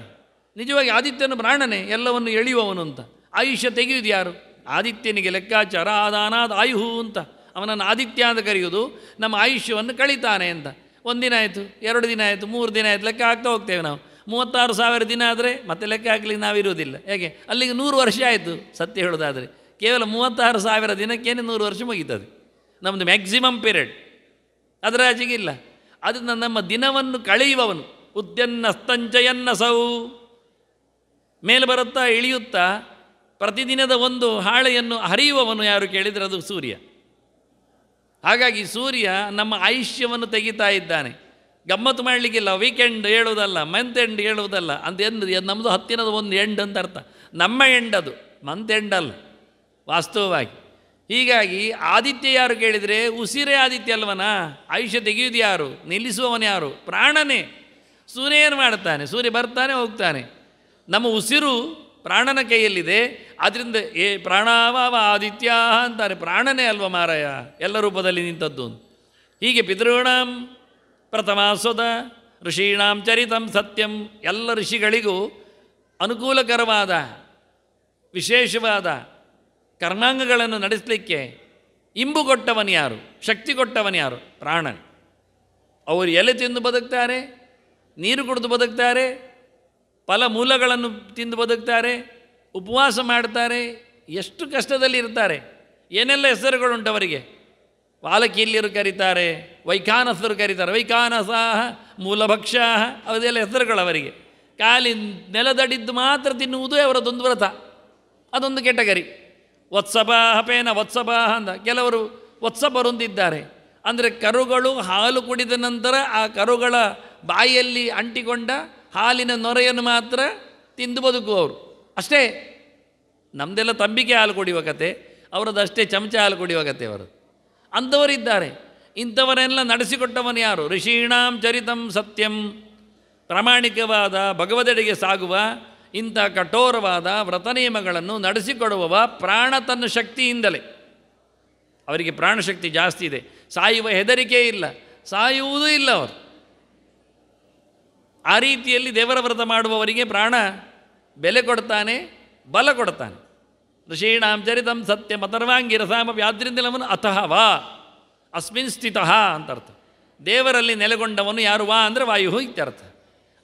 ನಿಜವಾಗಿ ಆದಿತ್ಯನು ಪ್ರಾಣನೇ, ಎಲ್ಲವನ್ನು ಎಳೆಯುವವನು ಅಂತ. ಆಯುಷ್ಯ ತೆಗೆಯುವುದು ಯಾರು? ಆದಿತ್ಯನಿಗೆ ಲೆಕ್ಕಾಚಾರ ಆದಾನಾದ ಆಯುಹು ಅಂತ, ಅವನನ್ನು ಆದಿತ್ಯ ಅಂತ ಕರೆಯುವುದು. ನಮ್ಮ ಆಯುಷ್ಯವನ್ನು ಕಳೀತಾನೆ ಅಂತ. 1 ದಿನ ಆಯಿತು, 2 ದಿನ ಆಯಿತು, 3 ದಿನ ಆಯಿತು, ಲೆಕ್ಕ ಹಾಕ್ತಾ ಹೋಗ್ತೇವೆ ನಾವು. 36,000 ದಿನ ಆದರೆ ಮತ್ತೆ ಲೆಕ್ಕ ಹಾಕಲಿಕ್ಕೆ ನಾವಿರುವುದಿಲ್ಲ. ಹೇಗೆ? ಅಲ್ಲಿಗೆ 100 ವರ್ಷ ಆಯಿತು. ಸತ್ಯ ಹೇಳೋದಾದರೆ ಕೇವಲ 36,000 ದಿನಕ್ಕೇನೆ 100 ವರ್ಷ ಮುಗೀತದೆ. ನಮ್ಮದು ಮ್ಯಾಕ್ಸಿಮಮ್ ಪೀರಿಯಡ್, ಅದರ ಆಚೆಗಿಲ್ಲ. ಅದನ್ನು ನಮ್ಮ ದಿನವನ್ನು ಕಳೆಯುವವನು ಉದ್ಯನ್ನಸ್ತಂಚಯನ್ನಸೌ, ಮೇಲೆ ಬರುತ್ತಾ ಇಳಿಯುತ್ತಾ ಪ್ರತಿದಿನದ ಒಂದು ಹಾಳೆಯನ್ನು ಹರಿಯುವವನು ಯಾರು ಕೇಳಿದರೆ ಅದು ಸೂರ್ಯ. ಹಾಗಾಗಿ ಸೂರ್ಯ ನಮ್ಮ ಆಯುಷ್ಯವನ್ನು ತೆಗಿತಾ ಇದ್ದಾನೆ. ಗಮ್ಮತ್ತು ಮಾಡಲಿಕ್ಕಿಲ್ಲ, ವೀಕೆಂಡ್ ಹೇಳುವುದಲ್ಲ, ಮಂತ್ ಎಂಡ್ ಹೇಳುವುದಲ್ಲ ಅಂತ. ನಮ್ಮದು ಹತ್ತಿರದ ಒಂದು ಎಂಡ್ ಅಂತ ಅರ್ಥ. ನಮ್ಮ ಎಂಡ್ ಅದು, ಮಂತ್ ಎಂಡ್ ಅಲ್ಲ ವಾಸ್ತವವಾಗಿ. ಹೀಗಾಗಿ ಆದಿತ್ಯ ಯಾರು ಕೇಳಿದರೆ ಉಸಿರೇ ಆದಿತ್ಯ ಅಲ್ವನಾ? ಆಯುಷ್ಯ ತೆಗೆಯುವುದು ಯಾರು? ನಿಲ್ಲಿಸುವವನು ಯಾರು? ಪ್ರಾಣನೇ. ಸೂರ್ಯ ಏನು ಮಾಡ್ತಾನೆ? ಸೂರ್ಯ ಬರ್ತಾನೆ ಹೋಗ್ತಾನೆ. ನಮ್ಮ ಉಸಿರು ಪ್ರಾಣನ ಕೈಯಲ್ಲಿದೆ. ಆದ್ದರಿಂದ ಪ್ರಾಣಾವಾವ ಆದಿತ್ಯ ಅಂತಾರೆ. ಪ್ರಾಣನೇ ಅಲ್ವ ಮಾರಾಯ ಎಲ್ಲ ರೂಪದಲ್ಲಿ ನಿಂತದ್ದು. ಹೀಗೆ ಪಿತೃಣಾಂ ಪ್ರಥಮಾಸ್ವದ ಋಷೀಣಾಂ ಚರಿತಂ ಸತ್ಯಂ, ಎಲ್ಲ ಋಷಿಗಳಿಗೂ ಅನುಕೂಲಕರವಾದ ವಿಶೇಷವಾದ ಕರ್ಮಾಂಗಗಳನ್ನು ನಡೆಸಲಿಕ್ಕೆ ಇಂಬು ಕೊಟ್ಟವನು ಯಾರು? ಶಕ್ತಿ ಕೊಟ್ಟವನು ಯಾರು? ಪ್ರಾಣನ್. ಅವರು ಎಲೆ ತಿಂದು ಬದುಕ್ತಾರೆ, ನೀರು ಕುಡಿದು ಬದುಕ್ತಾರೆ, ಫಲ ಮೂಲಗಳನ್ನು ತಿಂದು ಬದುಕ್ತಾರೆ, ಉಪವಾಸ ಮಾಡ್ತಾರೆ, ಎಷ್ಟು ಕಷ್ಟದಲ್ಲಿ ಇರ್ತಾರೆ. ಏನೆಲ್ಲ ಹೆಸರುಗಳುಂಟು ಅವರಿಗೆ. ವಾಲಕೀಲ್ಯರು ಕರೀತಾರೆ, ವೈಖಾನಸರು ಕರೀತಾರೆ, ವೈಖಾನಸಾಹ ಮೂಲಭಕ್ಷಾಹ, ಅದೆಲ್ಲ ಹೆಸರುಗಳು ಅವರಿಗೆ. ಖಾಲಿ ನೆಲದಡಿದ್ದು ಮಾತ್ರ ತಿನ್ನುವುದು ಅವರದೊಂದು ವ್ರತ, ಅದೊಂದು ಕೆಟಗರಿ. ವತ್ಸಪಾಹಪೇನ ವತ್ಸಪಾಹ ಅಂತ ಕೆಲವರು ವತ್ಸಪರೊಂದಿದ್ದಾರೆ. ಅಂದರೆ ಕರುಗಳು ಹಾಲು ಕುಡಿದ ನಂತರ ಆ ಕರುಗಳ ಬಾಯಿಯಲ್ಲಿ ಅಂಟಿಕೊಂಡ ಹಾಲಿನ ನೊರೆಯನ್ನು ಮಾತ್ರ ತಿಂದು ಬದುಕುವವರು ಅಷ್ಟೇ. ನಮ್ಮದೆಲ್ಲ ತಂಬಿಕೆ ಹಾಲು ಕುಡಿಯುವ ಕತೆ, ಅವರದ್ದು ಅಷ್ಟೇ ಚಮಚ ಹಾಲು ಕುಡಿಯುವ ಕತೆ ಅವರದ್ದು. ಅಂಥವರಿದ್ದಾರೆ. ಇಂಥವರೆಲ್ಲ ನಡೆಸಿಕೊಟ್ಟವನು ಯಾರು? ಋಷೀಣಾಂ ಚರಿತಂ ಸತ್ಯಂ, ಪ್ರಾಮಾಣಿಕವಾದ ಭಗವದೆಡೆಗೆ ಸಾಗುವ ಇಂಥ ಕಠೋರವಾದ ವ್ರತ ನಿಯಮಗಳನ್ನು ನಡೆಸಿಕೊಡುವವ ಪ್ರಾಣ ತನ್ನ ಶಕ್ತಿಯಿಂದಲೇ. ಅವರಿಗೆ ಪ್ರಾಣಶಕ್ತಿ ಜಾಸ್ತಿ ಇದೆ, ಸಾಯುವ ಹೆದರಿಕೆ ಇಲ್ಲ, ಸಾಯುವುದೂ ಇಲ್ಲ ಅವರು. ಆ ರೀತಿಯಲ್ಲಿ ದೇವರ ವ್ರತ ಮಾಡುವವರಿಗೆ ಪ್ರಾಣ ಬೆಲೆ ಕೊಡ್ತಾನೆ, ಬಲ ಕೊಡ್ತಾನೆ. ಋಷೀಣಾಂ ಚರಿತಂ ಸತ್ಯಂ ಅಥರ್ವಾಂಗಿ ರಸಾಮಪಿ, ಆದ್ರಿಂದಲೇ ಅವನು ಅಥಃ ವಾ ಅಸ್ಮಿನ್ ಸ್ಥಿತಃ ಅಂತ ಅರ್ಥ. ದೇವರಲ್ಲಿ ನೆಲೆಗೊಂಡವನು ಯಾರು? ವಾ ಅಂದರೆ ವಾಯು ಇತ್ಯರ್ಥ.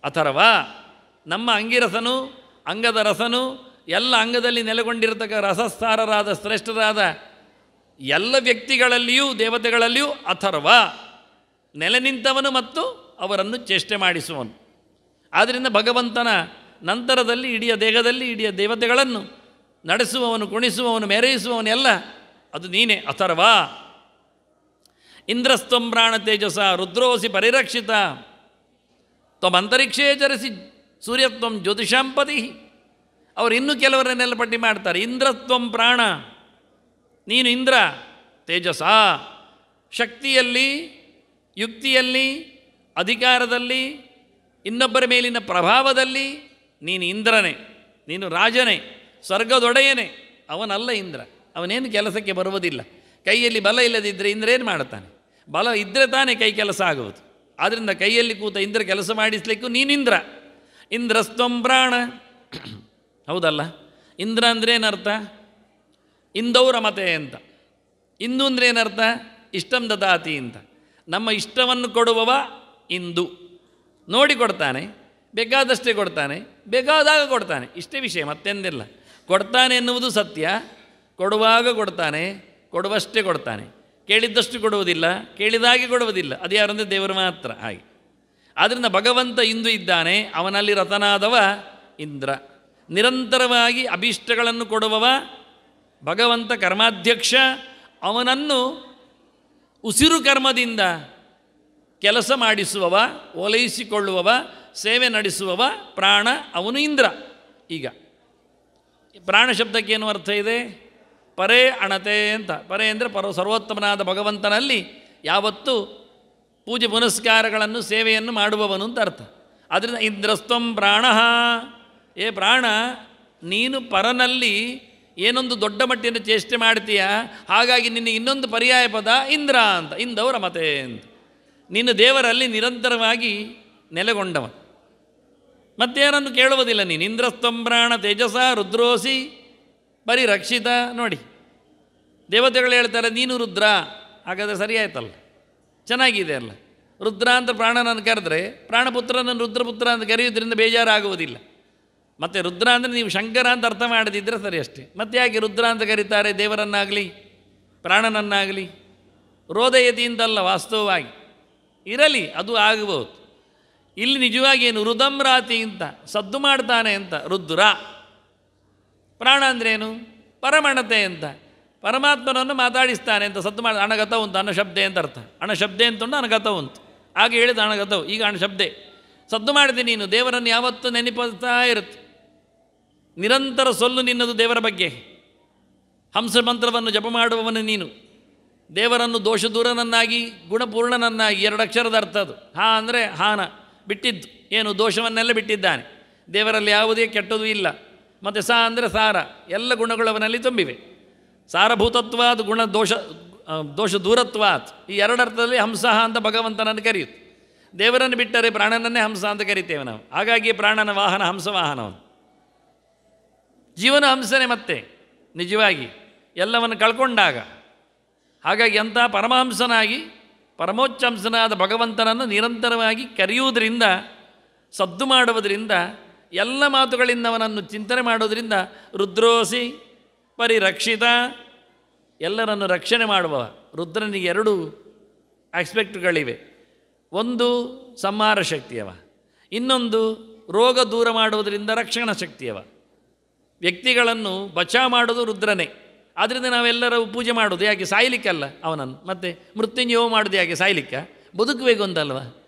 ಅಥರ್ವ ನಮ್ಮ ಅಂಗಿರಸನು, ಅಂಗದ ರಸನು, ಎಲ್ಲ ಅಂಗದಲ್ಲಿ ನೆಲೆಗೊಂಡಿರತಕ್ಕ ರಸಸಾರರಾದ ಶ್ರೇಷ್ಠರಾದ ಎಲ್ಲ ವ್ಯಕ್ತಿಗಳಲ್ಲಿಯೂ ದೇವತೆಗಳಲ್ಲಿಯೂ ಅಥರ್ವ ನೆಲೆ ನಿಂತವನು ಮತ್ತು ಅವರನ್ನು ಚೇಷ್ಟೆ ಮಾಡಿಸುವನು. ಆದ್ದರಿಂದ ಭಗವಂತನ ನಂತರದಲ್ಲಿ ಇಡೀ ದೇಹದಲ್ಲಿ ಇಡೀ ದೇವತೆಗಳನ್ನು ನಡೆಸುವವನು, ಕುಣಿಸುವವನು, ಮೆರೆಯಿಸುವವನು ಎಲ್ಲ ಅದು ನೀನೇ. ಅಥರ್ವ ಇಂದ್ರಸ್ತ್ವಂ ಪ್ರಾಣ ತೇಜಸ ರುದ್ರೋಸಿ ಪರಿರಕ್ಷಿತ ತ್ವಮಂತರಿಕ್ಷೇ ಚರಿಸಿ ಸೂರ್ಯತ್ವಂ ಜ್ಯೋತಿಷಾಂಪತಿ. ಅವರು ಇನ್ನೂ ಕೆಲವರನ್ನೆಲ್ಲ ಪಟ್ಟಿ ಮಾಡ್ತಾರೆ. ಇಂದ್ರತ್ವಂ ಪ್ರಾಣ, ನೀನು ಇಂದ್ರ, ತೇಜಸ ಶಕ್ತಿಯಲ್ಲಿ, ಯುಕ್ತಿಯಲ್ಲಿ, ಅಧಿಕಾರದಲ್ಲಿ, ಇನ್ನೊಬ್ಬರ ಮೇಲಿನ ಪ್ರಭಾವದಲ್ಲಿ ನೀನು ಇಂದ್ರನೇ, ನೀನು ರಾಜನೇ, ಸ್ವರ್ಗದೊಡೆಯನೇ. ಅವನಲ್ಲ ಇಂದ್ರ, ಅವನೇನು ಕೆಲಸಕ್ಕೆ ಬರುವುದಿಲ್ಲ. ಕೈಯಲ್ಲಿ ಬಲ ಇಲ್ಲದಿದ್ದರೆ ಇಂದ್ರ ಏನು ಮಾಡ್ತಾನೆ? ಬಲ ಇದ್ದರೆ ತಾನೇ ಕೈ ಕೆಲಸ ಆಗುವುದು. ಆದ್ದರಿಂದ ಕೈಯಲ್ಲಿ ಕೂತ ಇಂದ್ರ ಕೆಲಸ ಮಾಡಿಸ್ಲಿಕ್ಕೂ ನೀನಿಂದ್ರ. ಇಂದ್ರಸ್ತ್ವಂ ಪ್ರಾಣ. ಹೌದಲ್ಲ? ಇಂದ್ರ ಅಂದರೆ ಏನರ್ಥ? ಇಂದೌರಮತೆ ಅಂತ. ಇಂದು ಅಂದರೆ ಏನರ್ಥ? ಇಷ್ಟಂ ದದಾತಿ ಅಂತ. ನಮ್ಮ ಇಷ್ಟವನ್ನು ಕೊಡುವವ ಇಂದು. ನೋಡಿ ಕೊಡ್ತಾನೆ, ಬೇಕಾದಷ್ಟೇ ಕೊಡ್ತಾನೆ, ಬೇಕಾದಾಗ ಕೊಡ್ತಾನೆ, ಇಷ್ಟೇ ವಿಷಯ, ಮತ್ತೆಂದಿಲ್ಲ. ಕೊಡ್ತಾನೆ ಎನ್ನುವುದು ಸತ್ಯ. ಕೊಡುವಾಗ ಕೊಡ್ತಾನೆ, ಕೊಡುವಷ್ಟೇ ಕೊಡ್ತಾನೆ. ಕೇಳಿದ್ದಷ್ಟು ಕೊಡುವುದಿಲ್ಲ, ಕೇಳಿದಾಗೆ ಕೊಡುವುದಿಲ್ಲ. ಅದು ಯಾರಂದರೆ ದೇವರು ಮಾತ್ರ. ಹಾಗೆ ಆದ್ದರಿಂದ ಭಗವಂತ ಇಂದು ಇದ್ದಾನೆ, ಅವನಲ್ಲಿ ರತನಾದವ ಇಂದ್ರ. ನಿರಂತರವಾಗಿ ಅಭೀಷ್ಟಗಳನ್ನು ಕೊಡುವವ ಭಗವಂತ ಕರ್ಮಾಧ್ಯಕ್ಷ. ಅವನನ್ನು ಉಸಿರು ಕರ್ಮದಿಂದ ಕೆಲಸ ಮಾಡಿಸುವವ, ಓಲೈಸಿಕೊಳ್ಳುವವ, ಸೇವೆ ನಡೆಸುವವ ಪ್ರಾಣ, ಅವನು ಇಂದ್ರ. ಈಗ ಪ್ರಾಣ ಶಬ್ದಕ್ಕೇನು ಅರ್ಥ ಇದೆ? ಪರೇ ಅಣತೆ ಅಂತ. ಪರೇ ಅಂದರೆ ಸರ್ವೋತ್ತಮನಾದ ಭಗವಂತನಲ್ಲಿ ಯಾವತ್ತೂ ಪೂಜೆ ಪುನಸ್ಕಾರಗಳನ್ನು ಸೇವೆಯನ್ನು ಮಾಡುವವನು ಅಂತ ಅರ್ಥ. ಆದ್ದರಿಂದ ಇಂದ್ರಸ್ತ್ವಂ ಪ್ರಾಣ. ಏ ಪ್ರಾಣ, ನೀನು ಪರನಲ್ಲಿ ಏನೊಂದು ದೊಡ್ಡ ಮಟ್ಟಿನ ಚೇಷ್ಟೆ ಮಾಡ್ತೀಯ, ಹಾಗಾಗಿ ನಿನಗೆ ಇನ್ನೊಂದು ಪರ್ಯಾಯ ಪದ ಇಂದ್ರ ಅಂತ. ಇಂದವರ ಮತೆ ಅಂತ. ನೀನು ದೇವರಲ್ಲಿ ನಿರಂತರವಾಗಿ ನೆಲೆಗೊಂಡವ, ಮತ್ತೇನನ್ನು ಕೇಳುವುದಿಲ್ಲ ನೀನು. ಇಂದ್ರಸ್ತ್ವಂ ಪ್ರಾಣ ತೇಜಸ ರುದ್ರೋಸಿ ಪರಿರಕ್ಷಿತ. ನೋಡಿ, ದೇವತೆಗಳು ಹೇಳ್ತಾರೆ ನೀನು ರುದ್ರ, ಹಾಗಾದರೆ ಸರಿಯಾಯ್ತಲ್ಲ, ಚೆನ್ನಾಗಿದೆ ಅಲ್ಲ. ರುದ್ರ ಅಂತ ಪ್ರಾಣನನ್ನು ಕರೆದ್ರೆ ಪ್ರಾಣಪುತ್ರನನ್ನು ರುದ್ರಪುತ್ರ ಅಂತ ಕರೆಯೋದ್ರಿಂದ ಬೇಜಾರಾಗುವುದಿಲ್ಲ. ಮತ್ತು ರುದ್ರ ಅಂದರೆ ನೀವು ಶಂಕರ ಅಂತ ಅರ್ಥ ಮಾಡದಿದ್ದರೆ ಸರಿ ಅಷ್ಟೇ. ಮತ್ತೆ ಯಾಕೆ ರುದ್ರ ಅಂತ ಕರೀತಾರೆ ದೇವರನ್ನಾಗಲಿ ಪ್ರಾಣನನ್ನಾಗಲಿ? ರೋದಯತಿ ಅಂತಲ್ಲ, ವಾಸ್ತವವಾಗಿ ಇರಲಿ, ಅದು ಆಗಬಹುದು. ಇಲ್ಲಿ ನಿಜವಾಗಿ ಏನು? ರುದಂ ರಾತಿ ಅಂತ, ಸದ್ದು ಮಾಡ್ತಾನೆ ಅಂತ ರುದ್ರ. ಪ್ರಾಣ ಅಂದ್ರೇನು? ಪರಮಣತೆ ಅಂತ, ಪರಮಾತ್ಮನನ್ನು ಮಾತಾಡಿಸ್ತಾನೆ ಅಂತ. ಸದ್ದು ಮಾಡಿ ಅಣಗತ ಉಂಟು, ಅಣಶಬ್ದೆ ಅಂತ ಅರ್ಥ. ಅಣಶಬ್ದೆ ಅಂತುಂಟು, ಅಣಗತ ಉಂಟು. ಹಾಗೆ ಹೇಳಿದ ಅಣಗತವು, ಈಗ ಅಣಶಬ್ದೆ. ಸದ್ದು ಮಾಡಿದೆ ನೀನು, ದೇವರನ್ನು ಯಾವತ್ತೂ ನೆನಪಿಸ್ತಾ ಇರುತ್ತೆ. ನಿರಂತರ ಸೊಲ್ಲು ನಿನ್ನದು ದೇವರ ಬಗ್ಗೆ. ಹಂಸ ಮಂತ್ರವನ್ನು ಜಪ ಮಾಡುವವನು ನೀನು. ದೇವರನ್ನು ದೋಷ ದೂರನನ್ನಾಗಿ ಗುಣಪೂರ್ಣನನ್ನಾಗಿ, 2 ಅಕ್ಷರದ ಅರ್ಥ ಅದು. ಹಾ ಅಂದರೆ ಹಾನ, ಬಿಟ್ಟಿದ್ದು ಏನು? ದೋಷವನ್ನೆಲ್ಲ ಬಿಟ್ಟಿದ್ದಾನೆ. ದೇವರಲ್ಲಿ ಯಾವುದೇ ಕೆಟ್ಟದೂ ಇಲ್ಲ. ಮತ್ತು ಸಾ ಅಂದರೆ ಸಾರ, ಎಲ್ಲ ಗುಣಗಳು ಅವನಲ್ಲಿ ತುಂಬಿವೆ. ಸಾರಭೂತತ್ವಾದ ಗುಣ ದೋಷ ದೂರತ್ವಾತ್, ಈ 2 ಅರ್ಥದಲ್ಲಿ ಹಂಸ ಅಂತ ಭಗವಂತನನ್ನು ಕರೆಯುತ್ತೆ. ದೇವರನ್ನು ಬಿಟ್ಟರೆ ಪ್ರಾಣನನ್ನೇ ಹಂಸ ಅಂತ ಕರಿತೇವೆ ನಾವು. ಹಾಗಾಗಿ ಪ್ರಾಣನ ವಾಹನ ಹಂಸ ವಾಹನವನು. ಜೀವನ ಹಂಸನೇ ಮತ್ತೆ ನಿಜವಾಗಿ ಎಲ್ಲವನ್ನು ಕಳ್ಕೊಂಡಾಗ. ಹಾಗಾಗಿ ಅಂಥ ಪರಮಹಂಸನಾಗಿ ಪರಮೋಚ್ಚಂಸನಾದ ಭಗವಂತನನ್ನು ನಿರಂತರವಾಗಿ ಕರೆಯುವುದರಿಂದ, ಸದ್ದು ಮಾಡುವುದರಿಂದ, ಎಲ್ಲ ಮಾತುಗಳಿಂದ ಅವನನ್ನು ಚಿಂತನೆ ಮಾಡೋದರಿಂದ ರುದ್ರೋಸಿ ಪರಿರಕ್ಷಿತ, ಎಲ್ಲರನ್ನು ರಕ್ಷಣೆ ಮಾಡುವ. ರುದ್ರನಿಗೆ 2 ಆಸ್ಪೆಕ್ಟ್ಗಳಿವೆ. ಒಂದು ಸಂಹಾರ ಶಕ್ತಿಯವ, ಇನ್ನೊಂದು ರೋಗ ದೂರ ಮಾಡುವುದರಿಂದ ರಕ್ಷಣಾ ಶಕ್ತಿಯವ. ವ್ಯಕ್ತಿಗಳನ್ನು ಬಚಾವ್ ಮಾಡೋದು ರುದ್ರನೇ. ಆದ್ದರಿಂದ ನಾವೆಲ್ಲರೂ ಪೂಜೆ ಮಾಡೋದು ಯಾಕೆ? ಸಾಯ್ಲಿಕ್ಕಲ್ಲ ಅವನನ್ನು. ಮತ್ತು ಮೃತ್ಯುಂಜಯ ಮಾಡೋದು ಯಾಕೆ? ಸಾಯ್ಲಿಕ್ಕ, ಬದುಕಬೇಕು ಅಂತಲ್ವ?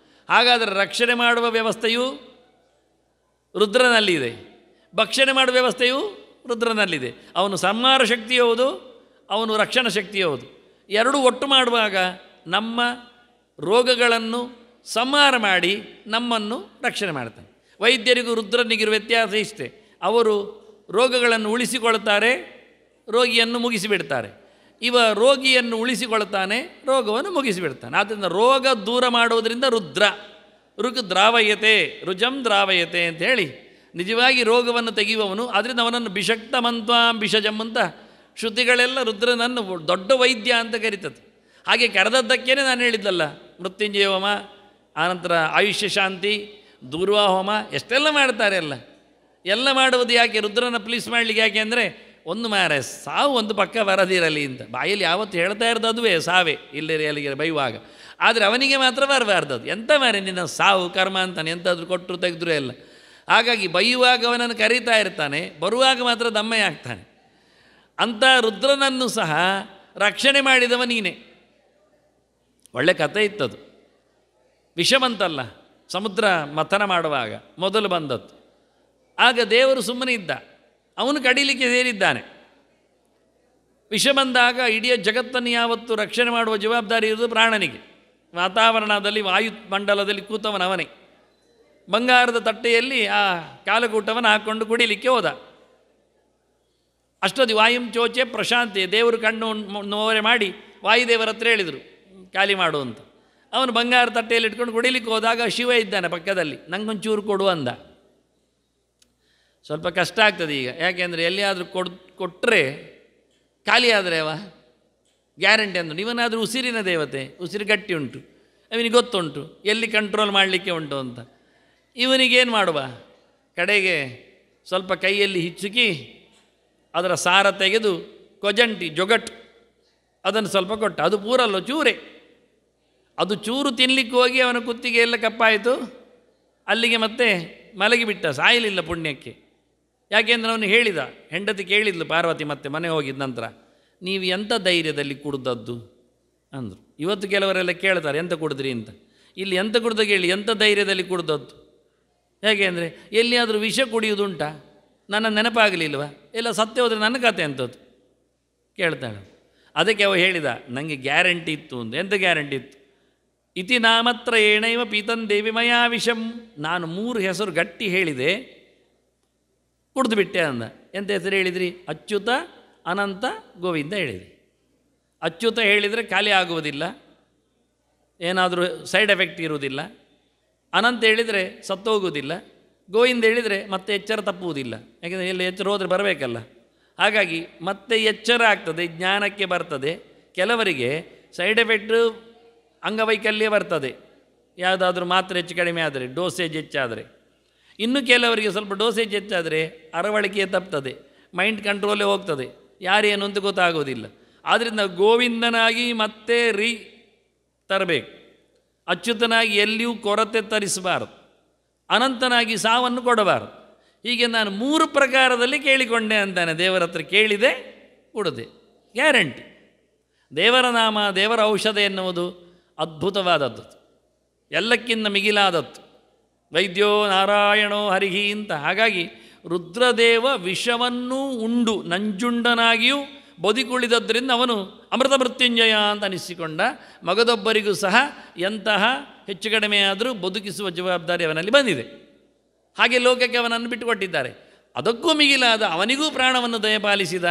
ಹಾಗಾದರೆ ರಕ್ಷಣೆ ಮಾಡುವ ವ್ಯವಸ್ಥೆಯೂ ರುದ್ರನಲ್ಲಿದೆ, ಭಕ್ಷಣೆ ಮಾಡುವ ವ್ಯವಸ್ಥೆಯೂ ರುದ್ರನಲ್ಲಿದೆ. ಅವನು ಸಂಹಾರ ಶಕ್ತಿ ಹೌದು, ಅವನು ರಕ್ಷಣಾ ಶಕ್ತಿ ಹೌದು. 2 ಒಟ್ಟು ಮಾಡುವಾಗ ನಮ್ಮ ರೋಗಗಳನ್ನು ಸಂಹಾರ ಮಾಡಿ ನಮ್ಮನ್ನು ರಕ್ಷಣೆ ಮಾಡ್ತಾನೆ. ವೈದ್ಯರಿಗೂ ರುದ್ರನಿಗಿರುವ ವ್ಯತ್ಯಾಸ ಇಷ್ಟೇ. ಅವರು ರೋಗಗಳನ್ನು ಉಳಿಸಿಕೊಳ್ತಾರೆ, ರೋಗಿಯನ್ನು ಮುಗಿಸಿಬಿಡ್ತಾರೆ. ಇವ ರೋಗಿಯನ್ನು ಉಳಿಸಿಕೊಳ್ತಾನೆ, ರೋಗವನ್ನು ಮುಗಿಸಿಬಿಡ್ತಾನೆ. ಆದ್ದರಿಂದ ರೋಗ ದೂರ ಮಾಡುವುದರಿಂದ ರುದ್ರ. ಋಗ್ ದ್ರಾವಯತೆ, ರುಜಂ ದ್ರಾವಯತೆ ಅಂತ ಹೇಳಿ ನಿಜವಾಗಿ ರೋಗವನ್ನು ತೆಗೆಯುವವನು. ಆದ್ದರಿಂದ ಅವನನ್ನು ಬಿಷಕ್ತ ಮಂತ್ವಾಂ ಬಿಷಜಂ ಅಂತ ಶ್ರುತಿಗಳೆಲ್ಲ ರುದ್ರನನ್ನು ದೊಡ್ಡ ವೈದ್ಯ ಅಂತ ಕರೀತದೆ. ಹಾಗೆ ಕರೆದದ್ದಕ್ಕೇ ನಾನು ಹೇಳಿದ್ದಲ್ಲ, ಮೃತ್ಯುಂಜಯ ಹೋಮ, ಆನಂತರ ಆಯುಷ್ಯ ಶಾಂತಿ, ದೂರ್ವಾ ಹೋಮ, ಎಷ್ಟೆಲ್ಲ ಮಾಡ್ತಾರೆ. ಎಲ್ಲ ಮಾಡುವುದು ಯಾಕೆ? ರುದ್ರನ ಪ್ಲೀಸ್ ಮಾಡಲಿಕ್ಕೆ. ಯಾಕೆ ಅಂದರೆ ಒಂದು ಮಾರೆ ಸಾವು ಒಂದು ಪಕ್ಕ ಬರದಿರಲಿ ಅಂತ. ಬಾಯಲ್ಲಿ ಯಾವತ್ತು ಹೇಳ್ತಾ ಇರೋದು ಅದುವೇ, ಸಾವೇ ಇಲ್ಲರಿ ಅಲ್ಲಿಗೆ ಬೈಯುವಾಗ. ಆದರೆ ಅವನಿಗೆ ಮಾತ್ರ ಬರಬಾರ್ದದು. ಎಂಥ ಮಾರೆ ನಿನ್ನ ಸಾವು ಕರ್ಮ ಅಂತಾನೆ, ಎಂಥಾದರೂ ಕೊಟ್ಟರು ತೆಗೆದ್ರು ಎಲ್ಲ. ಹಾಗಾಗಿ ಬೈಯುವಾಗ ಅವನನ್ನು ಕರೀತಾ ಇರ್ತಾನೆ, ಬರುವಾಗ ಮಾತ್ರ ದಮ್ಮೆ ಆಗ್ತಾನೆ. ಅಂಥ ರುದ್ರನನ್ನು ಸಹ ರಕ್ಷಣೆ ಮಾಡಿದವ ನೀನೇ. ಒಳ್ಳೆ ಕಥೆ ಇತ್ತದು. ವಿಷವಂತಲ್ಲ, ಸಮುದ್ರ ಮಥನ ಮಾಡುವಾಗ ಮೊದಲು ಬಂದದ್ದು. ಆಗ ದೇವರು ಸುಮ್ಮನೆ ಇದ್ದ, ಅವನು ಕಡಿಲಿಕ್ಕೆ ಸೇರಿದ್ದಾನೆ. ವಿಷ ಬಂದಾಗ ಇಡೀ ಜಗತ್ತನ್ನು ಯಾವತ್ತು ರಕ್ಷಣೆ ಮಾಡುವ ಜವಾಬ್ದಾರಿ ಇರುವುದು ಪ್ರಾಣನಿಗೆ. ವಾತಾವರಣದಲ್ಲಿ ವಾಯುಮಂಡಲದಲ್ಲಿ ಕೂತವನವನೇ. ಬಂಗಾರದ ತಟ್ಟೆಯಲ್ಲಿ ಆ ಕಾಲಕೂಟವನ್ನು ಹಾಕ್ಕೊಂಡು ಕುಡಿಲಿಕ್ಕೆ ಹೋದ. ಅಷ್ಟೊಂದು ವಾಯುಂ ಚೋಚೆ ಪ್ರಶಾಂತಿ, ದೇವರು ಕಣ್ಣು ನೋರೆ ಮಾಡಿ ವಾಯುದೇವರ ಹತ್ರ ಹೇಳಿದರು, ಖಾಲಿ ಮಾಡು ಅಂತ. ಅವನು ಬಂಗಾರ ತಟ್ಟೆಯಲ್ಲಿ ಇಟ್ಕೊಂಡು ಕುಡಿಲಿಕ್ಕೆ ಹೋದಾಗ ಶಿವ ಇದ್ದಾನೆ ಪಕ್ಕದಲ್ಲಿ, ನಂಗೊಂಚೂರು ಕೊಡು ಅಂದ. ಸ್ವಲ್ಪ ಕಷ್ಟ ಆಗ್ತದೆ ಈಗ, ಯಾಕೆಂದರೆ ಎಲ್ಲಿಯಾದರೂ ಕೊಟ್ಟರೆ ಖಾಲಿ ಆದರೆ ಅವ ಗ್ಯಾರಂಟಿ ಅಂದರು. ಇವನಾದರೂ ಉಸಿರಿನ ದೇವತೆ, ಉಸಿರು ಗಟ್ಟಿ ಉಂಟು, ಅವನಿಗೆ ಗೊತ್ತುಂಟು ಎಲ್ಲಿ ಕಂಟ್ರೋಲ್ ಮಾಡಲಿಕ್ಕೆ ಉಂಟು ಅಂತ. ಇವನಿಗೇನು ಮಾಡುವ, ಕಡೆಗೆ ಸ್ವಲ್ಪ ಕೈಯಲ್ಲಿ ಹಿಚ್ಚುಕಿ ಅದರ ಸಾರ ತೆಗೆದು ಕೊಜಂಟಿ ಜೊಗಟ್ ಅದನ್ನು ಸ್ವಲ್ಪ ಕೊಟ್ಟ. ಅದು ಪೂರಲ್ಲ, ಚೂರೇ. ಅದು ಚೂರು ತಿನ್ನಲಿಕ್ಕೆ ಹೋಗಿ ಅವನ ಕುತ್ತಿಗೆ ಎಲ್ಲ ಕಪ್ಪಾಯಿತು. ಅಲ್ಲಿಗೆ ಮತ್ತೆ ಮಲಗಿಬಿಟ್ಟ, ಸಾಯಲಿಲ್ಲ ಪುಣ್ಯಕ್ಕೆ. ಯಾಕೆಂದರೆ ಅವನು ಹೇಳಿದ, ಹೆಂಡತಿ ಕೇಳಿದ್ಲು ಪಾರ್ವತಿ ಮತ್ತೆ ಮನೆ ಹೋಗಿದ್ದ ನಂತರ, ನೀವು ಎಂಥ ಧೈರ್ಯದಲ್ಲಿ ಕುಡ್ದದ್ದು ಅಂದರು. ಇವತ್ತು ಕೆಲವರೆಲ್ಲ ಕೇಳ್ತಾರೆ ಎಂತ ಕುಡಿದ್ರಿ ಅಂತ. ಇಲ್ಲಿ ಎಂತ ಕುಡ್ದ ಕೇಳಿ, ಎಂಥ ಧೈರ್ಯದಲ್ಲಿ ಕುಡ್ದದ್ದು. ಹೇಗೆ ಅಂದರೆ ಎಲ್ಲಿಯಾದರೂ ವಿಷ ಕುಡಿಯುವುದುಂಟಾ, ನನ್ನ ನೆನಪಾಗಲಿಲ್ವ, ಎಲ್ಲ ಸತ್ಯ ಹೋದರೆ ನನ್ನ ಕತೆ ಅಂಥದ್ದು ಕೇಳ್ತಾಳೆ. ಅದಕ್ಕೆ ಅವ ಹೇಳಿದ, ನನಗೆ ಗ್ಯಾರಂಟಿ ಇತ್ತು ಅಂತ. ಎಂಥ ಗ್ಯಾರಂಟಿ ಇತ್ತು? ಇತಿ ನಾಮತ್ರ ಏಣೈವ ಪೀತನ್ ದೇವಿ ಮಯಾ ವಿಷಂ. ನಾನು 3 ಹೆಸರು ಗಟ್ಟಿ ಹೇಳಿದೆ, ಕುಡಿದು ಬಿಟ್ಟೆ ಅಂದ. ಎಂಥ ಹೆಸರು ಹೇಳಿದ್ರಿ? ಅಚ್ಯುತ, ಅನಂತ, ಗೋವಿಂದ ಹೇಳಿದೆ. ಅಚ್ಯುತ ಹೇಳಿದರೆ ಖಾಲಿ ಆಗುವುದಿಲ್ಲ, ಏನಾದರೂ ಸೈಡ್ ಎಫೆಕ್ಟ್ ಇರುವುದಿಲ್ಲ. ಅನಂತ ಹೇಳಿದರೆ ಸತ್ತೋಗುವುದಿಲ್ಲ. ಗೋವಿಂದ ಹೇಳಿದರೆ ಮತ್ತೆ ಎಚ್ಚರ ತಪ್ಪುವುದಿಲ್ಲ, ಯಾಕೆಂದರೆ ಎಲ್ಲ ಎಚ್ಚರ ಹೋದರೆ ಬರಬೇಕಲ್ಲ. ಹಾಗಾಗಿ ಮತ್ತೆ ಎಚ್ಚರ ಆಗ್ತದೆ, ಜ್ಞಾನಕ್ಕೆ ಬರ್ತದೆ. ಕೆಲವರಿಗೆ ಸೈಡ್ ಎಫೆಕ್ಟು ಅಂಗವೈಕಲ್ಯ ಬರ್ತದೆ, ಯಾವುದಾದ್ರೂ ಮಾತ್ರೆ ಹೆಚ್ಚು ಕಡಿಮೆ ಆದರೆ, ಡೋಸೇಜ್ ಹೆಚ್ಚಾದರೆ. ಇನ್ನು ಕೆಲವರಿಗೆ ಸ್ವಲ್ಪ ಡೋಸೇಜ್ ಹೆಚ್ಚಾದರೆ ಅರವಳಿಕೆ ತಪ್ತದೆ, ಮೈಂಡ್ ಕಂಟ್ರೋಲೇ ಹೋಗ್ತದೆ, ಯಾರೇನು ಅಂತ ಗೊತ್ತಾಗೋದಿಲ್ಲ. ಆದ್ದರಿಂದ ಗೋವಿಂದನಾಗಿ ಮತ್ತೆ ತರಬೇಕು. ಅಚ್ಯುತನಾಗಿ ಎಲ್ಲಿಯೂ ಕೊರತೆ ತರಿಸಬಾರದು, ಅನಂತನಾಗಿ ಸಾವನ್ನು ಕೊಡಬಾರದು. ಹೀಗೆ ನಾನು 3 ಪ್ರಕಾರದಲ್ಲಿ ಕೇಳಿಕೊಂಡೆ ಅಂತಾನೆ. ದೇವರ ಹತ್ರ ಕೇಳಿದೆ, ಕೊಡದೆ, ಗ್ಯಾರಂಟಿ. ದೇವರ ನಾಮ, ದೇವರ ಔಷಧ ಎನ್ನುವುದು ಅದ್ಭುತವಾದದ್ದು, ಎಲ್ಲಕ್ಕಿಂತ ಮಿಗಿಲಾದದ್ದು. ವೈದ್ಯೋ ನಾರಾಯಣೋ ಹರಿಹಿ ಅಂತ. ಹಾಗಾಗಿ ರುದ್ರದೇವ ವಿಷವನ್ನು ಉಂಡು ನಂಜುಂಡನಾಗಿಯೂ ಬದುಕುಳಿದದ್ದರಿಂದ ಅವನು ಅಮೃತ ಮೃತ್ಯುಂಜಯ ಅಂತ ಅನಿಸಿಕೊಂಡ. ಮಗದೊಬ್ಬರಿಗೂ ಸಹ ಎಂತಹ ಹೆಚ್ಚು ಕಡಿಮೆ ಆದರೂ ಬದುಕಿಸುವ ಜವಾಬ್ದಾರಿ ಅವನಲ್ಲಿ ಬಂದಿದೆ. ಹಾಗೆ ಲೋಕಕ್ಕೆ ಅವನನ್ನು ಬಿಟ್ಟುಕೊಟ್ಟಿದ್ದಾರೆ. ಅದಕ್ಕೂ ಮಿಗಿಲಾದ ಅವನಿಗೂ ಪ್ರಾಣವನ್ನು ದಯಪಾಲಿಸಿದ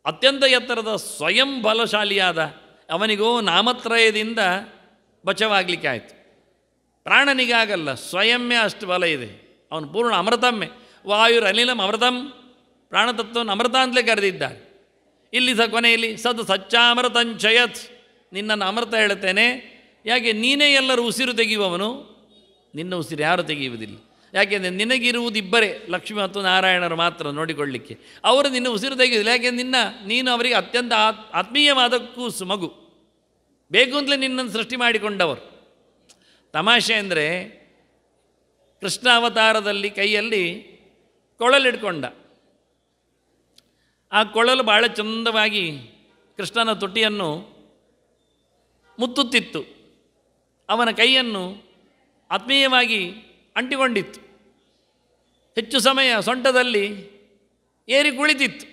ಅತ್ಯಂತ ಎತ್ತರದ ಸ್ವಯಂ ಬಲಶಾಲಿಯಾದ ಅವನಿಗೂ ನಾಮತ್ರಯದಿಂದ ಬಚಾವಾಗಲಿಕ್ಕೆ ಆಯಿತು. ಪ್ರಾಣನಿಗಾಗಲ್ಲ, ಸ್ವಯಂವೇ ಅಷ್ಟು ಬಲ ಇದೆ. ಅವನು ಪೂರ್ಣ ಅಮೃತಮ್ಮೆ. ವಾಯುರನಿಲಂ ಅಮೃತಂ, ಪ್ರಾಣತತ್ವವನ್ನು ಅಮೃತ ಅಂತಲೇ ಕರೆದಿದ್ದಾರೆ. ಇಲ್ಲಿ ಕೊನೆಯಲ್ಲಿ ಸದ್ ಸಚ್ಚಾಮೃತಂಚಯತ್, ನಿನ್ನನ್ನು ಅಮೃತ ಹೇಳುತ್ತೇನೆ. ಯಾಕೆ? ನೀನೇ ಎಲ್ಲರೂ ಉಸಿರು ತೆಗೆಯುವವನು, ನಿನ್ನ ಉಸಿರು ಯಾರು ತೆಗೆಯುವುದಿಲ್ಲ. ಯಾಕೆಂದರೆ ನಿನಗಿರುವುದು ಇಬ್ಬರೇ, ಲಕ್ಷ್ಮಿ ಮತ್ತು ನಾರಾಯಣರು ಮಾತ್ರ ನೋಡಿಕೊಳ್ಳಿಕ್ಕೆ. ಅವರು ನಿನ್ನ ಉಸಿರು ತೆಗೆಯುವುದಿಲ್ಲ. ಯಾಕೆಂದ್ರೆ ನೀನು ಅವರಿಗೆ ಅತ್ಯಂತ ಆತ್ಮೀಯವಾದ ಕೂಸು, ಮಗು. ಬೇಕು ಅಂತಲೇ ನಿನ್ನನ್ನು ಸೃಷ್ಟಿ ಮಾಡಿಕೊಂಡವರು. ತಮಾಷೆ ಅಂದರೆ ಕೃಷ್ಣ ಅವತಾರದಲ್ಲಿ ಕೈಯಲ್ಲಿ ಕೊಳಲಿಡ್ಕೊಂಡ. ಆ ಕೊಳಲು ಭಾಳ ಚಂದವಾಗಿ ಕೃಷ್ಣನ ತುಟಿಯನ್ನು ಮುತ್ತುತ್ತಿತ್ತು. ಅವನ ಕೈಯನ್ನು ಆತ್ಮೀಯವಾಗಿ ಅಂಟಿಕೊಂಡಿತ್ತು. ಹೆಚ್ಚು ಸಮಯ ಸೊಂಟದಲ್ಲಿ ಏರಿ ಕುಳಿತಿತ್ತು.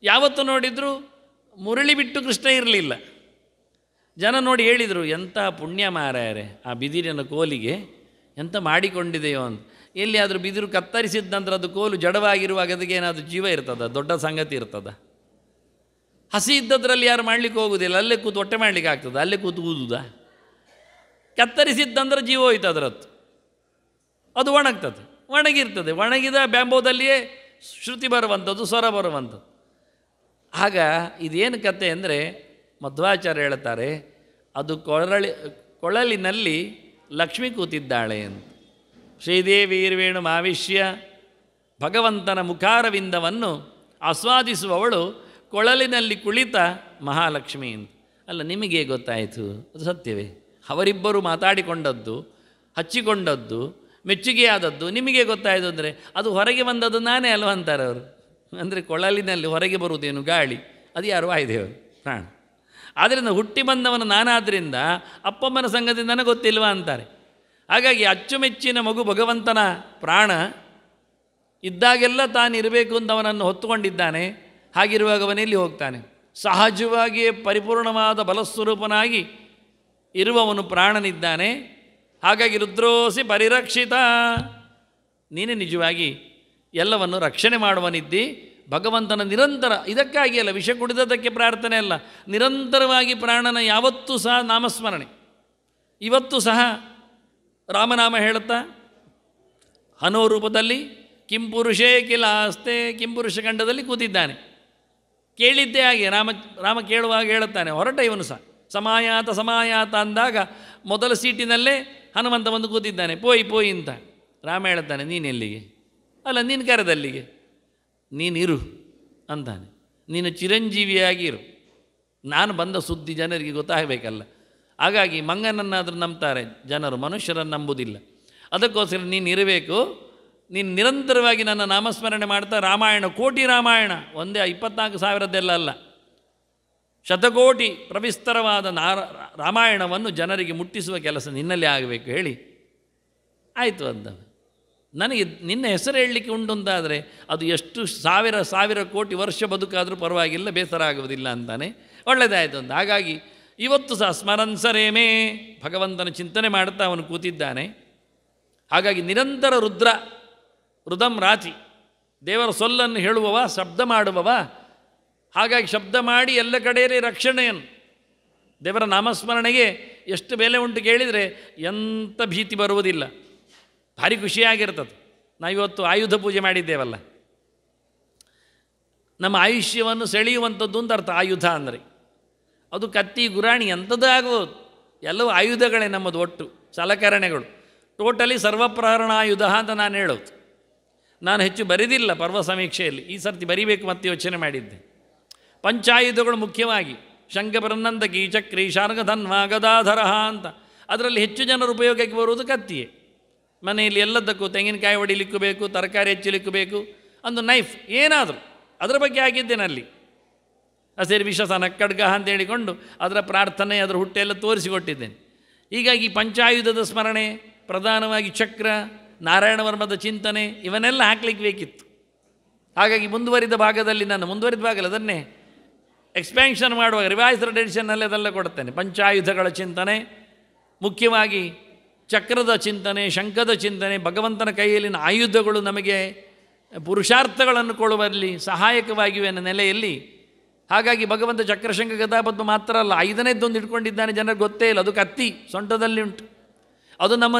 ಯಾವತ್ತು ನೋಡಿದರೂ ಮುರಳಿ ಬಿಟ್ಟು ಕೃಷ್ಣ ಇರಲಿಲ್ಲ. ಜನ ನೋಡಿ ಹೇಳಿದರು, ಎಂಥ ಪುಣ್ಯ ಮಾರಾಯರೆ, ಆ ಬಿದಿರಿನ ಕೋಲಿಗೆ ಎಂಥ ಮಾಡಿಕೊಂಡಿದೆಯೋ ಅಂತ. ಎಲ್ಲಿಯಾದರೂ ಬಿದಿರು ಕತ್ತರಿಸಿದ ನಂತರ ಅದು ಕೋಲು ಜಡವಾಗಿರುವಾಗ ಅದಕ್ಕೆ ಏನಾದರೂ ಜೀವ ಇರ್ತದ? ದೊಡ್ಡ ಸಂಗತಿ ಇರ್ತದ? ಹಸಿ ಇದ್ದದ್ರಲ್ಲಿ ಯಾರು ಮಾಡಲಿಕ್ಕೆ ಹೋಗೋದಿಲ್ಲ, ಅಲ್ಲೇ ಕೂತು ಹೊಟ್ಟೆ ಮಾಡಲಿಕ್ಕೆ ಆಗ್ತದೆ, ಅಲ್ಲೇ ಕೂತು ಊದುದ? ಕತ್ತರಿಸಿದ್ದಂದ್ರೆ ಜೀವ ಹೋಯ್ತು ಅದರದ್ದು, ಅದು ಒಣಗ್ತದೆ, ಒಣಗಿರ್ತದೆ. ಒಣಗಿದ ಬ್ಯಾಂಬೋದಲ್ಲಿಯೇ ಶ್ರುತಿ ಬರುವಂಥದ್ದು, ಸ್ವರ ಬರುವಂಥದ್ದು. ಆಗ ಇದೇನು ಕತೆ ಅಂದರೆ ಮಧ್ವಾಚಾರ್ಯ ಹೇಳ್ತಾರೆ, ಅದು ಕೊಳಲಿನಲ್ಲಿ ಲಕ್ಷ್ಮಿ ಕೂತಿದ್ದಾಳೆ ಅಂತ. ಶ್ರೀದೇವೀರ್ವೇಣು ಮಾವಿಷ್ಯ, ಭಗವಂತನ ಮುಖಾರವಿಂದವನ್ನು ಆಸ್ವಾದಿಸುವವಳು ಕೊಳಲಿನಲ್ಲಿ ಕುಳಿತ ಮಹಾಲಕ್ಷ್ಮಿ ಅಂತ. ಅಲ್ಲ, ನಿಮಗೆ ಗೊತ್ತಾಯಿತು, ಅದು ಸತ್ಯವೇ? ಅವರಿಬ್ಬರು ಮಾತಾಡಿಕೊಂಡದ್ದು, ಹಚ್ಚಿಕೊಂಡದ್ದು, ಮೆಚ್ಚುಗೆಯಾದದ್ದು ನಿಮಗೆ ಗೊತ್ತಾಯಿತು ಅಂದರೆ ಅದು ಹೊರಗೆ ಬಂದದ್ದು ನಾನೇ ಅಲ್ವ ಅಂತಾರೆ ಅವರು. ಅಂದರೆ ಕೊಳಲಿನಲ್ಲಿ ಹೊರಗೆ ಬರುವುದೇನು? ಗಾಳಿ. ಅದು ಯಾರು? ವಾಯುದೇವರು, ಪ್ರಾಣ. ಆದ್ದರಿಂದ ಹುಟ್ಟಿ ಬಂದವನು ನಾನಾದ್ದರಿಂದ ಅಪ್ಪಮ್ಮನ ಸಂಗತಿ ನನಗೆ ಗೊತ್ತಿಲ್ವ ಅಂತಾರೆ. ಹಾಗಾಗಿ ಅಚ್ಚುಮೆಚ್ಚಿನ ಮಗು ಭಗವಂತನ ಪ್ರಾಣ ಇದ್ದಾಗೆಲ್ಲ ತಾನಿರಬೇಕು ಅಂತ ಅವನನ್ನು ಹೊತ್ತುಕೊಂಡಿದ್ದಾನೆ. ಹಾಗಿರುವಾಗ ಅವನೆಲ್ಲಿ ಹೋಗ್ತಾನೆ? ಸಹಜವಾಗಿಯೇ ಪರಿಪೂರ್ಣವಾದ ಬಲಸ್ವರೂಪನಾಗಿ ಇರುವವನು ಪ್ರಾಣನಿದ್ದಾನೆ. ಹಾಗಾಗಿ ರುದ್ರೋಸಿ ಪರಿರಕ್ಷಿತ, ನೀನೇ ನಿಜವಾಗಿ ಎಲ್ಲವನ್ನು ರಕ್ಷಣೆ ಮಾಡುವನಿದ್ದಿ. ಭಗವಂತನ ನಿರಂತರ, ಇದಕ್ಕಾಗಿ ಅಲ್ಲ, ವಿಷ ಕುಡಿದದಕ್ಕೆ ಪ್ರಾರ್ಥನೆ ಅಲ್ಲ, ನಿರಂತರವಾಗಿ ಪ್ರಾಣನ ಯಾವತ್ತೂ ಸಹ ನಾಮಸ್ಮರಣೆ. ಇವತ್ತು ಸಹ ರಾಮನಾಮ ಹೇಳುತ್ತಾ ಹನೋ ರೂಪದಲ್ಲಿ ಕಿಂಪುರುಷೇ ಕಿಲಾಸ್ತೆ ಕಿಂಪುರುಷ ಖಂಡದಲ್ಲಿ ಕೂತಿದ್ದಾನೆ. ಕೇಳಿದ್ದೇ ಹಾಗೆ ರಾಮ ಕೇಳುವಾಗ ಹೇಳುತ್ತಾನೆ, ಹೊರಟ ಇವನು ಸಹ ಸಮಾಯಾತ ಸಮಾಯಾತ ಅಂದಾಗ ಮೊದಲ ಸೀಟಿನಲ್ಲೇ ಹನುಮಂತ ಬಂದು ಕೂತಿದ್ದಾನೆ. ಪೋಯಿ ಅಂತ ರಾಮ ಹೇಳ್ತಾನೆ, ನೀನೆಲ್ಲಿಗೆ? ಅಲ್ಲ, ನೀನು ಕರೆದಲ್ಲಿಗೆ, ನೀನಿರು ಅಂತಾನೆ. ನೀನು ಚಿರಂಜೀವಿಯಾಗಿ ಇರು, ನಾನು ಬಂದ ಸುದ್ದಿ ಜನರಿಗೆ ಗೊತ್ತಾಗಬೇಕಲ್ಲ. ಹಾಗಾಗಿ ಮಂಗನನ್ನಾದರೂ ನಂಬ್ತಾರೆ ಜನರು, ಮನುಷ್ಯರನ್ನು ನಂಬುವುದಿಲ್ಲ. ಅದಕ್ಕೋಸ್ಕರ ನೀನು ಇರಬೇಕು, ನೀನು ನಿರಂತರವಾಗಿ ನನ್ನ ನಾಮಸ್ಮರಣೆ ಮಾಡ್ತಾ ರಾಮಾಯಣ, ಕೋಟಿ ರಾಮಾಯಣ, ಒಂದೇ 24,000 ಅಲ್ಲ, ಶತಕೋಟಿ ಪ್ರವಿಸ್ತರವಾದ ರಾಮಾಯಣವನ್ನು ಜನರಿಗೆ ಮುಟ್ಟಿಸುವ ಕೆಲಸ ನಿನ್ನಲ್ಲಿ ಆಗಬೇಕು ಹೇಳಿ ಆಯಿತು ಅಂತ. ನನಗೆ ನಿನ್ನ ಹೆಸರು ಹೇಳಲಿಕ್ಕೆ ಉಂಟು ಅಂತಾದರೆ ಅದು ಎಷ್ಟು ಸಾವಿರ ಕೋಟಿ ವರ್ಷ ಬದುಕಾದರೂ ಪರವಾಗಿಲ್ಲ, ಬೇಸರ ಆಗುವುದಿಲ್ಲ ಅಂತಾನೆ. ಒಳ್ಳೆಯದಾಯಿತು ಅಂತ. ಹಾಗಾಗಿ ಇವತ್ತು ಸಹ ಸ್ಮರನ್ ಸರೇಮೇ, ಭಗವಂತನ ಚಿಂತನೆ ಮಾಡ್ತಾ ಅವನು ಕೂತಿದ್ದಾನೆ. ಹಾಗಾಗಿ ನಿರಂತರ ರುದಂ ರಾತಿ, ದೇವರ ಸೊಲ್ಲನ್ನು ಹೇಳುವವ, ಶಬ್ದ ಮಾಡುವವ. ಹಾಗಾಗಿ ಶಬ್ದ ಮಾಡಿ ಎಲ್ಲ ಕಡೆಯಲ್ಲಿ ರಕ್ಷಣೆಯನ್ನು, ದೇವರ ನಾಮಸ್ಮರಣೆಗೆ ಎಷ್ಟು ಬೆಲೆ ಉಂಟು ಕೇಳಿದರೆ ಎಂಥ ಭೀತಿ ಬರುವುದಿಲ್ಲ, ಭಾರಿ ಖುಷಿಯಾಗಿರ್ತದೆ. ನಾವಿವತ್ತು ಆಯುಧ ಪೂಜೆ ಮಾಡಿದ್ದೇವಲ್ಲ, ನಮ್ಮ ಆಯುಷ್ಯವನ್ನು ಸೆಳೆಯುವಂಥದ್ದು ಅಂತ ಅರ್ಥ. ಆಯುಧ ಅಂದರೆ ಅದು ಕತ್ತಿ ಗುರಾಣಿ ಎಂಥದ್ದು ಆಗ್ಬೋದು, ಎಲ್ಲವೂ ಆಯುಧಗಳೇ ನಮ್ಮದು, ಒಟ್ಟು ಸಲಕರಣೆಗಳು. ಟೋಟಲಿ ಸರ್ವಪ್ರಹರಣಾಯುಧ ಅಂತ ನಾನು ಹೇಳೋದು. ನಾನು ಹೆಚ್ಚು ಬರಿದಿಲ್ಲ ಪರ್ವ ಸಮೀಕ್ಷೆಯಲ್ಲಿ, ಈ ಸರ್ತಿ ಬರಿಬೇಕು ಮತ್ತೆ ಯೋಚನೆ ಮಾಡಿದ್ದೆ. ಪಂಚಾಯುಧಗಳು ಮುಖ್ಯವಾಗಿ ಶಂಖ ಬ್ರಹ್ನಂದಕಿ ಚಕ್ರಿ ಶಾರ್ಗಧನ್ವ ಗದಾಧರ ಅಂತ. ಅದರಲ್ಲಿ ಹೆಚ್ಚು ಜನರು ಉಪಯೋಗಕ್ಕೆ ಬರುವುದು ಕತ್ತಿಯೇ. ಮನೆಯಲ್ಲಿ ಎಲ್ಲದಕ್ಕೂ ತೆಂಗಿನಕಾಯಿ ಹೊಡಿಲಿಕ್ಕೂ ಬೇಕು, ತರಕಾರಿ ಹೆಚ್ಚಲಿಕ್ಕೂ ಬೇಕು, ಒಂದು ನೈಫ್ ಏನಾದರೂ ಅದರ ಬಗ್ಗೆ ಆಗಿದ್ದೇನೆ ಅಲ್ಲಿ. ಹಸಿರು ವಿಷಸನ ಖಡ್ಗ ಅಂತ ಹೇಳಿಕೊಂಡು ಅದರ ಪ್ರಾರ್ಥನೆ, ಅದರ ಹುಟ್ಟೆಲ್ಲ ತೋರಿಸಿಕೊಟ್ಟಿದ್ದೇನೆ. ಹೀಗಾಗಿ ಪಂಚಾಯುಧದ ಸ್ಮರಣೆ, ಪ್ರಧಾನವಾಗಿ ಚಕ್ರ, ನಾರಾಯಣ ವರ್ಮದ ಚಿಂತನೆ, ಇವನ್ನೆಲ್ಲ ಹಾಕ್ಲಿಕ್ಕೆ ಬೇಕಿತ್ತು. ಹಾಗಾಗಿ ಮುಂದುವರಿದ ಭಾಗದಲ್ಲಿ, ನಾನು ಮುಂದುವರಿದ ಭಾಗದಲ್ಲಿ ಅದನ್ನೇ ಎಕ್ಸ್ಪ್ಯಾನ್ಷನ್ ಮಾಡುವಾಗ ರಿವೈಸ್ಡ್ ಎಡಿಷನ್ನಲ್ಲಿ ಅದೆಲ್ಲ ಕೊಡ್ತೇನೆ. ಪಂಚಾಯುಧಗಳ ಚಿಂತನೆ, ಮುಖ್ಯವಾಗಿ ಚಕ್ರದ ಚಿಂತನೆ, ಶಂಖದ ಚಿಂತನೆ, ಭಗವಂತನ ಕೈಯಲ್ಲಿನ ಆಯುಧಗಳು ನಮಗೆ ಪುರುಷಾರ್ಥಗಳನ್ನು ಕೊಡುವಲ್ಲಿ ಸಹಾಯಕವಾಗಿವೆ ಅನ್ನೋ ನೆಲೆಯಲ್ಲಿ. ಹಾಗಾಗಿ ಭಗವಂತ ಚಕ್ರಶಂಖ ಗದಾಪದ್ಮ ಮಾತ್ರ ಅಲ್ಲ, 5ನೇದ್ದೊಂದು ಇಟ್ಕೊಂಡಿದ್ದಾನೆ, ಜನರಿಗೆ ಗೊತ್ತೇ ಇಲ್ಲ. ಅದು ಕತ್ತಿ ಸೊಂಟದಲ್ಲಿ ಉಂಟು. ಅದು ನಮ್ಮ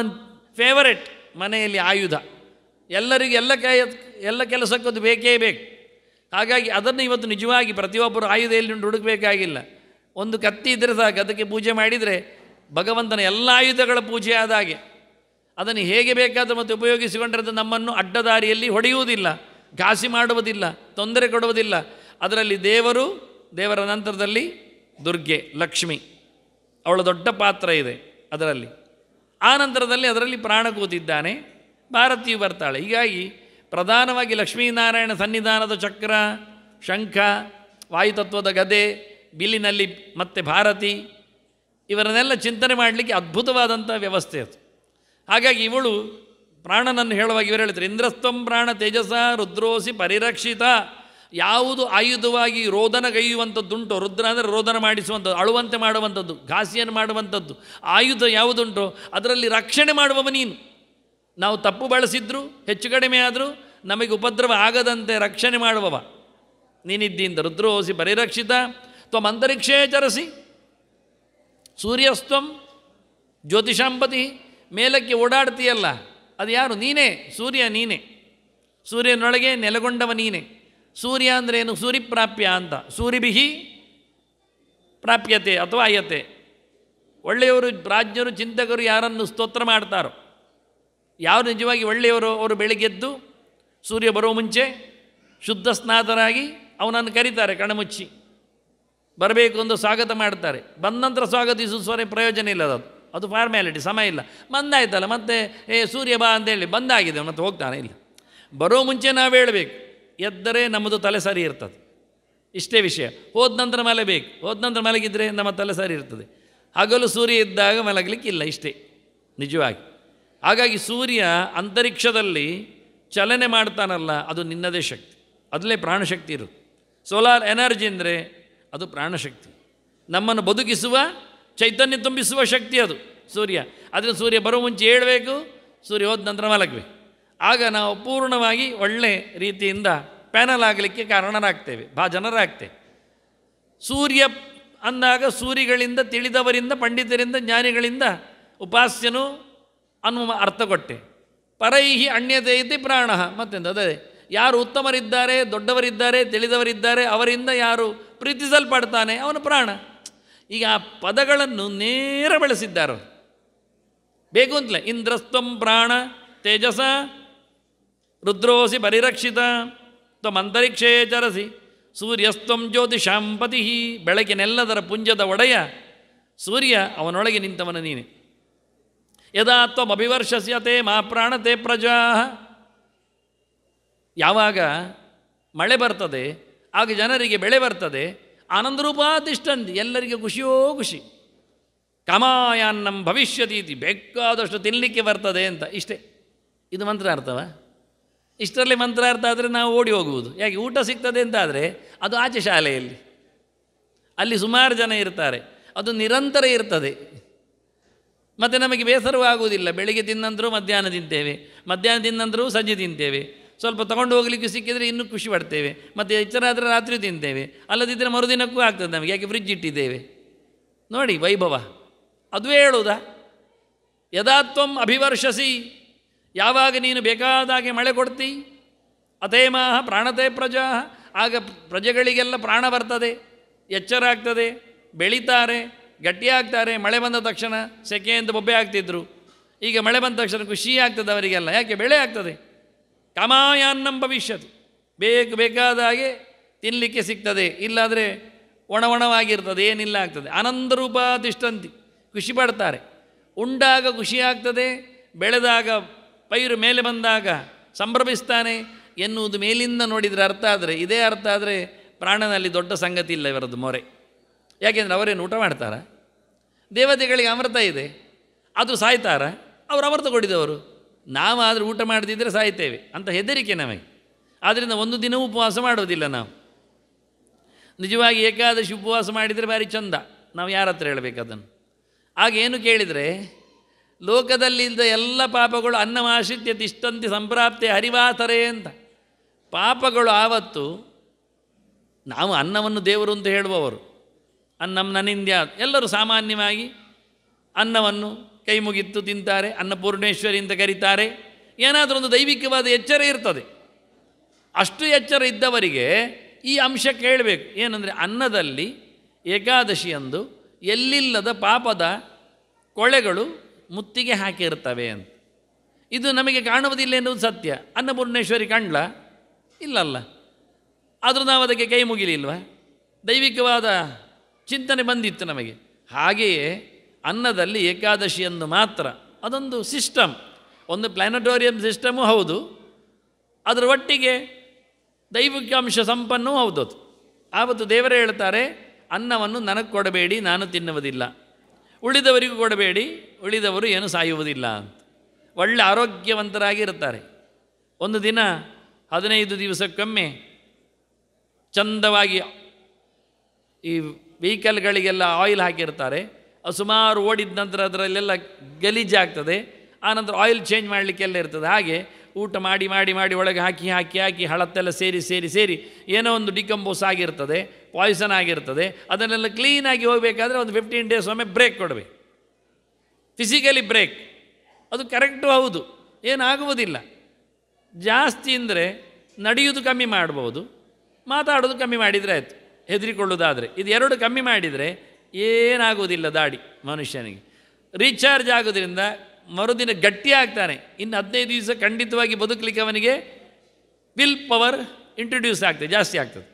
ಫೇವರೆಟ್ ಮನೆಯಲ್ಲಿ ಆಯುಧ. ಎಲ್ಲರಿಗೂ ಎಲ್ಲ ಕೆಲಸಕ್ಕದು ಬೇಕೇ ಬೇಕು. ಹಾಗಾಗಿ ಅದನ್ನು ಇವತ್ತು ನಿಜವಾಗಿ ಪ್ರತಿಯೊಬ್ಬರು ಆಯುಧ ಎಲ್ಲಿ ಉಂಟು ಹುಡುಕಬೇಕಾಗಿಲ್ಲ. ಒಂದು ಕತ್ತಿ ಇದ್ದರೆ ಸಾಕು, ಅದಕ್ಕೆ ಪೂಜೆ ಮಾಡಿದರೆ ಭಗವಂತನ ಎಲ್ಲ ಆಯುಧಗಳ ಪೂಜೆ ಆದ ಹಾಗೆ. ಅದನ್ನು ಹೇಗೆ ಬೇಕಾದರೂ ಮತ್ತು ಉಪಯೋಗಿಸಿಕೊಂಡ್ರೆ ಅದು ನಮ್ಮನ್ನು ಅಡ್ಡದಾರಿಯಲ್ಲಿ ಹೊಡೆಯುವುದಿಲ್ಲ, ಘಾಸಿ ಮಾಡುವುದಿಲ್ಲ, ತೊಂದರೆ ಕೊಡುವುದಿಲ್ಲ. ಅದರಲ್ಲಿ ದೇವರು, ದೇವರ ನಂತರದಲ್ಲಿ ದುರ್ಗೆ, ಲಕ್ಷ್ಮಿ, ಅವಳ ದೊಡ್ಡ ಪಾತ್ರ ಇದೆ ಅದರಲ್ಲಿ. ಆ ನಂತರದಲ್ಲಿ ಅದರಲ್ಲಿ ಪ್ರಾಣ ಕೂತಿದ್ದಾನೆ, ಭಾರತಿಯು ಬರ್ತಾಳೆ. ಹೀಗಾಗಿ ಪ್ರಧಾನವಾಗಿ ಲಕ್ಷ್ಮೀನಾರಾಯಣ ಸನ್ನಿಧಾನದ ಚಕ್ರ, ಶಂಖ, ವಾಯುತತ್ವದ ಗದೆ, ಬಿಲ್ಲಿನಲ್ಲಿ ಮತ್ತೆ ಭಾರತಿ, ಇವರನ್ನೆಲ್ಲ ಚಿಂತನೆ ಮಾಡಲಿಕ್ಕೆ ಅದ್ಭುತವಾದಂಥ ವ್ಯವಸ್ಥೆ ಅದು. ಹಾಗಾಗಿ ಇವಳು ಪ್ರಾಣನನ್ನು ಹೇಳುವಾಗ ಇವರು ಹೇಳ್ತಾರೆ, ಇಂದ್ರಸ್ತ್ವಂ ಪ್ರಾಣ ತೇಜಸ ರುದ್ರೋಸಿ ಪರಿರಕ್ಷಿತ. ಯಾವುದು ಆಯುಧವಾಗಿ ರೋದನಗೈಯುವಂಥದ್ದುಂಟೋ, ರುದ್ರ ಅಂದರೆ ರೋದನ ಮಾಡಿಸುವಂಥದ್ದು, ಅಳುವಂತೆ ಮಾಡುವಂಥದ್ದು, ಘಾಸಿಯನ್ನು ಮಾಡುವಂಥದ್ದು, ಆಯುಧ ಯಾವುದುಂಟೋ ಅದರಲ್ಲಿ ರಕ್ಷಣೆ ಮಾಡುವವ ನೀನು. ನಾವು ತಪ್ಪು ಬಳಸಿದ್ರು, ಹೆಚ್ಚು ಕಡಿಮೆ ಆದರೂ ನಮಗೆ ಉಪದ್ರವ ಆಗದಂತೆ ರಕ್ಷಣೆ ಮಾಡುವವ ನೀನಿದ್ದಿಂದ. ರುದ್ರೋಸಿ ಪರಿರಕ್ಷಿತ ತ್ವಂ ಅಂತರಿಕ್ಷೇ ಚರಸಿ ಸೂರ್ಯಸ್ತ್ವಂ ಜ್ಯೋತಿಷಾಂಪತಿ. ಮೇಲಕ್ಕೆ ಓಡಾಡ್ತೀಯಲ್ಲ, ಅದು ಯಾರು? ನೀನೇ, ಸೂರ್ಯ ನೀನೇ. ಸೂರ್ಯನೊಳಗೆ ನೆಲೆಗೊಂಡವ ನೀನೇ. ಸೂರ್ಯ ಅಂದ್ರೇನು? ಸೂರ್ಯಪ್ರಾಪ್ಯ ಅಂತ. ಸೂರ್ಯಭಿಹಿ ಪ್ರಾಪ್ಯತೆ ಅಥವಾ ಅಯತೆ. ಒಳ್ಳೆಯವರು, ರಾಜ್ಯರು, ಚಿಂತಕರು ಯಾರನ್ನು ಸ್ತೋತ್ರ ಮಾಡ್ತಾರೋ, ಯಾರು ನಿಜವಾಗಿ ಒಳ್ಳೆಯವರು, ಅವರು ಬೆಳಗ್ಗೆದ್ದು ಸೂರ್ಯ ಬರೋ ಮುಂಚೆ ಶುದ್ಧ ಸ್ನಾತರಾಗಿ ಅವನನ್ನು ಕರೀತಾರೆ, ಕಣಮುಚ್ಚಿ ಬರಬೇಕು ಎಂದು ಸ್ವಾಗತ ಮಾಡ್ತಾರೆ. ಬಂದ ನಂತರ ಸ್ವಾಗತಿಸುವ ಪ್ರಯೋಜನ ಇಲ್ಲ, ಅದು ಫಾರ್ಮ್ಯಾಲಿಟಿ, ಸಮಯ ಇಲ್ಲ. ಬಂದಾಯ್ತಲ್ಲ, ಮತ್ತೆ ಸೂರ್ಯ ಬಾ ಅಂತೇಳಿ ಬಂದಾಗಿದೆ, ಮತ್ತೆ ಹೋಗ್ತಾನೆ ಇಲ್ಲ. ಬರೋ ಮುಂಚೆ ನಾವು ಹೇಳಬೇಕು, ಎದ್ದರೆ ನಮ್ಮದು ತಲೆ ಸರಿ ಇರ್ತದೆ, ಇಷ್ಟೇ ವಿಷಯ. ಹೋದ ನಂತರ ಮಲಗಬೇಕು, ಹೋದ ನಂತರ ಮಲಗಿದರೆ ನಮ್ಮ ತಲೆ ಸರಿ ಇರ್ತದೆ. ಹಗಲು ಸೂರ್ಯ ಇದ್ದಾಗ ಮಲಗಲಿಕ್ಕಿಲ್ಲ, ಇಷ್ಟೇ ನಿಜವಾಗಿ. ಹಾಗಾಗಿ ಸೂರ್ಯ ಅಂತರಿಕ್ಷದಲ್ಲಿ ಚಲನೆ ಮಾಡ್ತಾನಲ್ಲ, ಅದು ನಿನ್ನದೇ ಶಕ್ತಿ, ಅದರಲ್ಲೇ ಪ್ರಾಣಶಕ್ತಿ ಇರುತ್ತೆ. ಸೋಲಾರ್ ಎನರ್ಜಿ ಅಂದರೆ ಅದು ಪ್ರಾಣಶಕ್ತಿ, ನಮ್ಮನ್ನು ಬದುಕಿಸುವ, ಚೈತನ್ಯ ತುಂಬಿಸುವ ಶಕ್ತಿ ಅದು ಸೂರ್ಯ. ಆದರೆ ಸೂರ್ಯ ಬರೋ ಮುಂಚೆ ಹೇಳಬೇಕು, ಸೂರ್ಯ ಹೋದ ನಂತರ ಮಲಗಬೇಕು. ಆಗ ನಾವು ಪೂರ್ಣವಾಗಿ ಒಳ್ಳೆ ರೀತಿಯಿಂದ ಪ್ಯಾನಲ್ ಆಗಲಿಕ್ಕೆ ಕಾರಣರಾಗ್ತೇವೆ, ಜನರಾಗ್ತೇವೆ. ಸೂರ್ಯ ಅಂದಾಗ ಸೂರಿಗಳಿಂದ, ತಿಳಿದವರಿಂದ, ಪಂಡಿತರಿಂದ, ಜ್ಞಾನಿಗಳಿಂದ ಉಪಾಸ್ಯನು ಅನ್ನುವ ಅರ್ಥ ಕೊಟ್ಟೆ. ಪರೈಹಿ ಅಣ್ಯತೆ ಇತಿ ಪ್ರಾಣ. ಮತ್ತೆಂದು ಅದೇ, ಯಾರು ಉತ್ತಮರಿದ್ದಾರೆ, ದೊಡ್ಡವರಿದ್ದಾರೆ, ತಿಳಿದವರಿದ್ದಾರೆ, ಅವರಿಂದ ಯಾರು ಪ್ರೀತಿಸಲ್ಪಡ್ತಾನೆ ಅವನು ಪ್ರಾಣ. ಈಗ ಆ ಪದಗಳನ್ನು ನೇರ ಬಳಸಿದ್ದಾರೆ. ಬೇಕು ಅಂತಲೇ ಇಂದ್ರಸ್ತ್ವಂ ಪ್ರಾಣ ತೇಜಸ ರುದ್ರೋಸಿ ಪರಿರಕ್ಷಿತ ತ್ವಮಂತರಿಕ್ಷೇ ಚರಸಿ ಸೂರ್ಯಸ್ತ್ವಂ ಜ್ಯೋತಿಷಾಂ ಪತಿ. ಬೆಳಕಿನೆಲ್ಲದರ ಪುಂಜದ ಒಡೆಯ ಸೂರ್ಯ, ಅವನೊಳಗೆ ನಿಂತವನ ನೀನೆ. ಯದಾ ತ್ವಮಭಿವರ್ಷಸ್ಯತೆ ಮಾ ಪ್ರಾಣತೆ ಪ್ರಜಾ. ಯಾವಾಗ ಮಳೆ ಬರ್ತದೆ ಆಗ ಜನರಿಗೆ ಬೆಳೆ ಬರ್ತದೆ. ಆನಂದರೂಪಾತಿಷ್ಠಂತಿ, ಎಲ್ಲರಿಗೆ ಖುಷಿಯೋ ಖುಷಿ. ಕಾಮಾಯಾನ್ನಂ ಭವಿಷ್ಯತೀತಿ, ಬೇಕಾದಷ್ಟು ತಿನ್ನಲಿಕ್ಕೆ ಬರ್ತದೆ ಅಂತ. ಇಷ್ಟೇ ಇದು ಮಂತ್ರಾರ್ಥವ? ಇಷ್ಟರಲ್ಲಿ ಮಂತ್ರಾರ್ಥ ಆದರೆ ನಾವು ಓಡಿ ಹೋಗುವುದು. ಯಾಕೆ? ಊಟ ಸಿಗ್ತದೆ ಅಂತಾದರೆ ಅದು ಆಚೆ ಶಾಲೆಯಲ್ಲಿ, ಅಲ್ಲಿ ಸುಮಾರು ಜನ ಇರ್ತಾರೆ, ಅದು ನಿರಂತರ ಇರ್ತದೆ. ಮತ್ತು ನಮಗೆ ಬೇಸರವೂ ಆಗುವುದಿಲ್ಲ. ಬೆಳಿಗ್ಗೆ ತಿನ್ನಂದರೂ ಮಧ್ಯಾಹ್ನ ತಿಂತೇವೆ, ಮಧ್ಯಾಹ್ನ ತಿನ್ನಂದರೂ ಸಂಜೆ ತಿಂತೇವೆ. ಸ್ವಲ್ಪ ತೊಗೊಂಡು ಹೋಗಲಿಕ್ಕೆ ಸಿಕ್ಕಿದರೆ ಇನ್ನೂ ಖುಷಿ ಪಡ್ತೇವೆ. ಮತ್ತು ಎಚ್ಚರ ಆದರೆ ರಾತ್ರಿ ತಿಂತೇವೆ. ಅಲ್ಲದಿದ್ದರೆ ಮರುದಿನಕ್ಕೂ ಆಗ್ತದೆ ನಮಗೆ, ಯಾಕೆ ಫ್ರಿಜ್ ಇಟ್ಟಿದ್ದೇವೆ. ನೋಡಿ ವೈಭವ. ಅದುವೇ ಹೇಳುವುದಾ? ಯದಾತ್ವಂ ಅಭಿವರ್ಷಸಿ, ಯಾವಾಗ ನೀನು ಬೇಕಾದಾಗೆ ಮಳೆ ಕೊಡ್ತಿ. ಅತೇಮಾಹ ಪ್ರಾಣತೆ ಪ್ರಜಾ, ಆಗ ಪ್ರಜೆಗಳಿಗೆಲ್ಲ ಪ್ರಾಣ ಬರ್ತದೆ, ಎಚ್ಚರ ಆಗ್ತದೆ, ಬೆಳೀತಾರೆ, ಗಟ್ಟಿಯಾಗ್ತಾರೆ. ಮಳೆ ಬಂದ ತಕ್ಷಣ ಸೆಕೆಯಿಂದ ಬೊಬ್ಬೆ ಆಗ್ತಿದ್ರು, ಈಗ ಮಳೆ ಬಂದ ತಕ್ಷಣ ಖುಷಿ ಆಗ್ತದೆ ಅವರಿಗೆಲ್ಲ. ಯಾಕೆ? ಬೆಳೆ ಆಗ್ತದೆ. ಕಾಮಾಯಾನ್ನಂ ಭವಿಷ್ಯತಿ, ಬೇಕಾದ ಹಾಗೆ ತಿನ್ನಲಿಕ್ಕೆ ಸಿಗ್ತದೆ, ಇಲ್ಲಾದರೆ ಒಣವಾಗಿರ್ತದೆ, ಏನಿಲ್ಲ ಆಗ್ತದೆ. ಆನಂದರೂಪಾತಿಷ್ಠಂತಿ, ಖುಷಿ ಪಡ್ತಾರೆ. ಉಂಡಾಗ ಖುಷಿಯಾಗ್ತದೆ, ಬೆಳೆದಾಗ ಪೈರು ಮೇಲೆ ಬಂದಾಗ ಸಂಭ್ರಮಿಸ್ತಾನೆ ಎನ್ನುವುದು ಮೇಲಿಂದ ನೋಡಿದರೆ ಅರ್ಥ ಆದರೆ, ಇದೇ ಅರ್ಥ ಆದರೆ ಪ್ರಾಣನಲ್ಲಿ ದೊಡ್ಡ ಸಂಗತಿ ಇಲ್ಲ ಇವರದ್ದು ಮೊರೆ. ಯಾಕೆಂದರೆ ಅವರೇನು ಊಟ ಮಾಡ್ತಾರ? ದೇವತೆಗಳಿಗೆ ಅಮೃತ ಇದೆ, ಅದು ಸಾಯ್ತಾರ? ಅವರು ಅಮೃತ ಕೊಡಿದವರು. ನಾವಾದರೂ ಊಟ ಮಾಡದಿದ್ದರೆ ಸಾಯ್ತೇವೆ ಅಂತ ಹೆದರಿಕೆ ನಮಗೆ. ಆದ್ದರಿಂದ ಒಂದು ದಿನವೂ ಉಪವಾಸ ಮಾಡೋದಿಲ್ಲ ನಾವು. ನಿಜವಾಗಿ ಏಕಾದಶಿ ಉಪವಾಸ ಮಾಡಿದರೆ ಭಾರಿ ಚಂದ. ನಾವು ಯಾರ ಹತ್ರ ಹೇಳಬೇಕು ಅದನ್ನು? ಆಗೇನು ಕೇಳಿದರೆ, ಲೋಕದಲ್ಲಿದ್ದ ಎಲ್ಲ ಪಾಪಗಳು ಅನ್ನಮಾಶ್ರಿತ್ಯ ತಿಷ್ಟಂತಿ ಸಂಪ್ರಾಪ್ತೆ ಹರಿವಾತರೆ ಅಂತ. ಪಾಪಗಳು ಆವತ್ತು, ನಾವು ಅನ್ನವನ್ನು ದೇವರು ಅಂತ ಹೇಳುವವರು, ಅನ್ನಂ ನನಿಂದ್ಯ, ಎಲ್ಲರೂ ಸಾಮಾನ್ಯವಾಗಿ ಅನ್ನವನ್ನು ಕೈ ಮುಗಿತ್ತು ತಿಂತಾರೆ, ಅನ್ನಪೂರ್ಣೇಶ್ವರಿ ಅಂತ ಕರೀತಾರೆ. ಏನಾದರೂ ಒಂದು ದೈವಿಕವಾದ ಎಚ್ಚರ ಇರ್ತದೆ. ಅಷ್ಟು ಎಚ್ಚರ ಇದ್ದವರಿಗೆ ಈ ಅಂಶ ಕೇಳಬೇಕು. ಏನಂದರೆ, ಅನ್ನದಲ್ಲಿ ಏಕಾದಶಿಯಂದು ಎಲ್ಲಿಲ್ಲದ ಪಾಪದ ಕೊಳೆಗಳು ಮುತ್ತಿಗೆ ಹಾಕಿರ್ತವೆ ಅಂತ. ಇದು ನಮಗೆ ಕಾಣುವುದಿಲ್ಲ ಎನ್ನುವುದು ಸತ್ಯ. ಅನ್ನಪೂರ್ಣೇಶ್ವರಿ ಕಂಡ್ಲ? ಇಲ್ಲಲ್ಲ. ಆದರೂ ನಾವು ಅದಕ್ಕೆ ಕೈ ಮುಗಿಲಿಲ್ವ? ದೈವಿಕವಾದ ಚಿಂತನೆ ಬಂದಿತ್ತು ನಮಗೆ. ಹಾಗೆಯೇ ಅನ್ನದಲ್ಲಿ ಏಕಾದಶಿಯನ್ನು ಮಾತ್ರ, ಅದೊಂದು ಸಿಸ್ಟಮ್, ಒಂದು ಪ್ಲಾನೆಟೋರಿಯಂ ಸಿಸ್ಟಮು ಹೌದು, ಅದರ ಒಟ್ಟಿಗೆ ದೈವಿಕ ಅಂಶ ಸಂಪನ್ನೂ ಹೌದು. ಆವತ್ತು ದೇವರೇ ಹೇಳ್ತಾರೆ, ಅನ್ನವನ್ನು ನನಗೆ ಕೊಡಬೇಡಿ, ನಾನು ತಿನ್ನುವುದಿಲ್ಲ, ಉಳಿದವರಿಗೂ ಕೊಡಬೇಡಿ, ಉಳಿದವರು ಏನು ಸಾಯುವುದಿಲ್ಲ ಅಂತ. ಒಳ್ಳೆ ಆರೋಗ್ಯವಂತರಾಗಿರ್ತಾರೆ. ಒಂದು ದಿನ 15 ದಿವಸಕ್ಕೊಮ್ಮೆ ಚಂದವಾಗಿ ಈ ವೆಹಿಕಲ್ಗಳಿಗೆಲ್ಲ ಆಯಿಲ್ ಹಾಕಿರ್ತಾರೆ. ಅದು ಸುಮಾರು ಓಡಿದ ನಂತರ ಅದರಲ್ಲೆಲ್ಲ ಗಲೀಜಾಗ್ತದೆ. ಆನಂತರ ಆಯಿಲ್ ಚೇಂಜ್ ಮಾಡಲಿಕ್ಕೆಲ್ಲ ಇರ್ತದೆ. ಹಾಗೆ ಊಟ ಮಾಡಿ ಮಾಡಿ ಮಾಡಿ ಒಳಗೆ ಹಾಕಿ ಹಾಕಿ ಹಾಕಿ ಹಳತ್ತೆಲ್ಲ ಸೇರಿ ಸೇರಿ ಸೇರಿ ಏನೋ ಒಂದು ಡಿಕಂಪೋಸ್ ಆಗಿರ್ತದೆ, ಪಾಯ್ಸನ್ ಆಗಿರ್ತದೆ. ಅದನ್ನೆಲ್ಲ ಕ್ಲೀನಾಗಿ ಹೋಗಬೇಕಾದ್ರೆ ಒಂದು 15 ಡೇಸ್ ಒಮ್ಮೆ ಬ್ರೇಕ್ ಕೊಡಬೇಕು, ಫಿಸಿಕಲಿ ಬ್ರೇಕ್. ಅದು ಕರೆಕ್ಟು ಹೌದು, ಏನಾಗುವುದಿಲ್ಲ. ಜಾಸ್ತಿ ಅಂದರೆ ನಡೆಯೋದು ಕಮ್ಮಿ ಮಾಡ್ಬೋದು, ಮಾತಾಡೋದು ಕಮ್ಮಿ ಮಾಡಿದರೆ ಆಯಿತು, ಹೆದರಿಕೊಳ್ಳೋದಾದರೆ. ಇದು ಎರಡು ಕಮ್ಮಿ ಮಾಡಿದರೆ ಏನಾಗುವುದಿಲ್ಲ ದಾಡಿ ಮನುಷ್ಯನಿಗೆ. ರೀಚಾರ್ಜ್ ಆಗೋದ್ರಿಂದ ಮರುದಿನ ಗಟ್ಟಿ ಆಗ್ತಾನೆ. ಇನ್ನು 15 ದಿವಸ ಖಂಡಿತವಾಗಿ ಬದುಕಲಿಕ್ಕೆ ಅವನಿಗೆ ವಿಲ್ ಪವರ್ ಇಂಟ್ರೊಡ್ಯೂಸ್ ಆಗ್ತದೆ, ಜಾಸ್ತಿ ಆಗ್ತದೆ.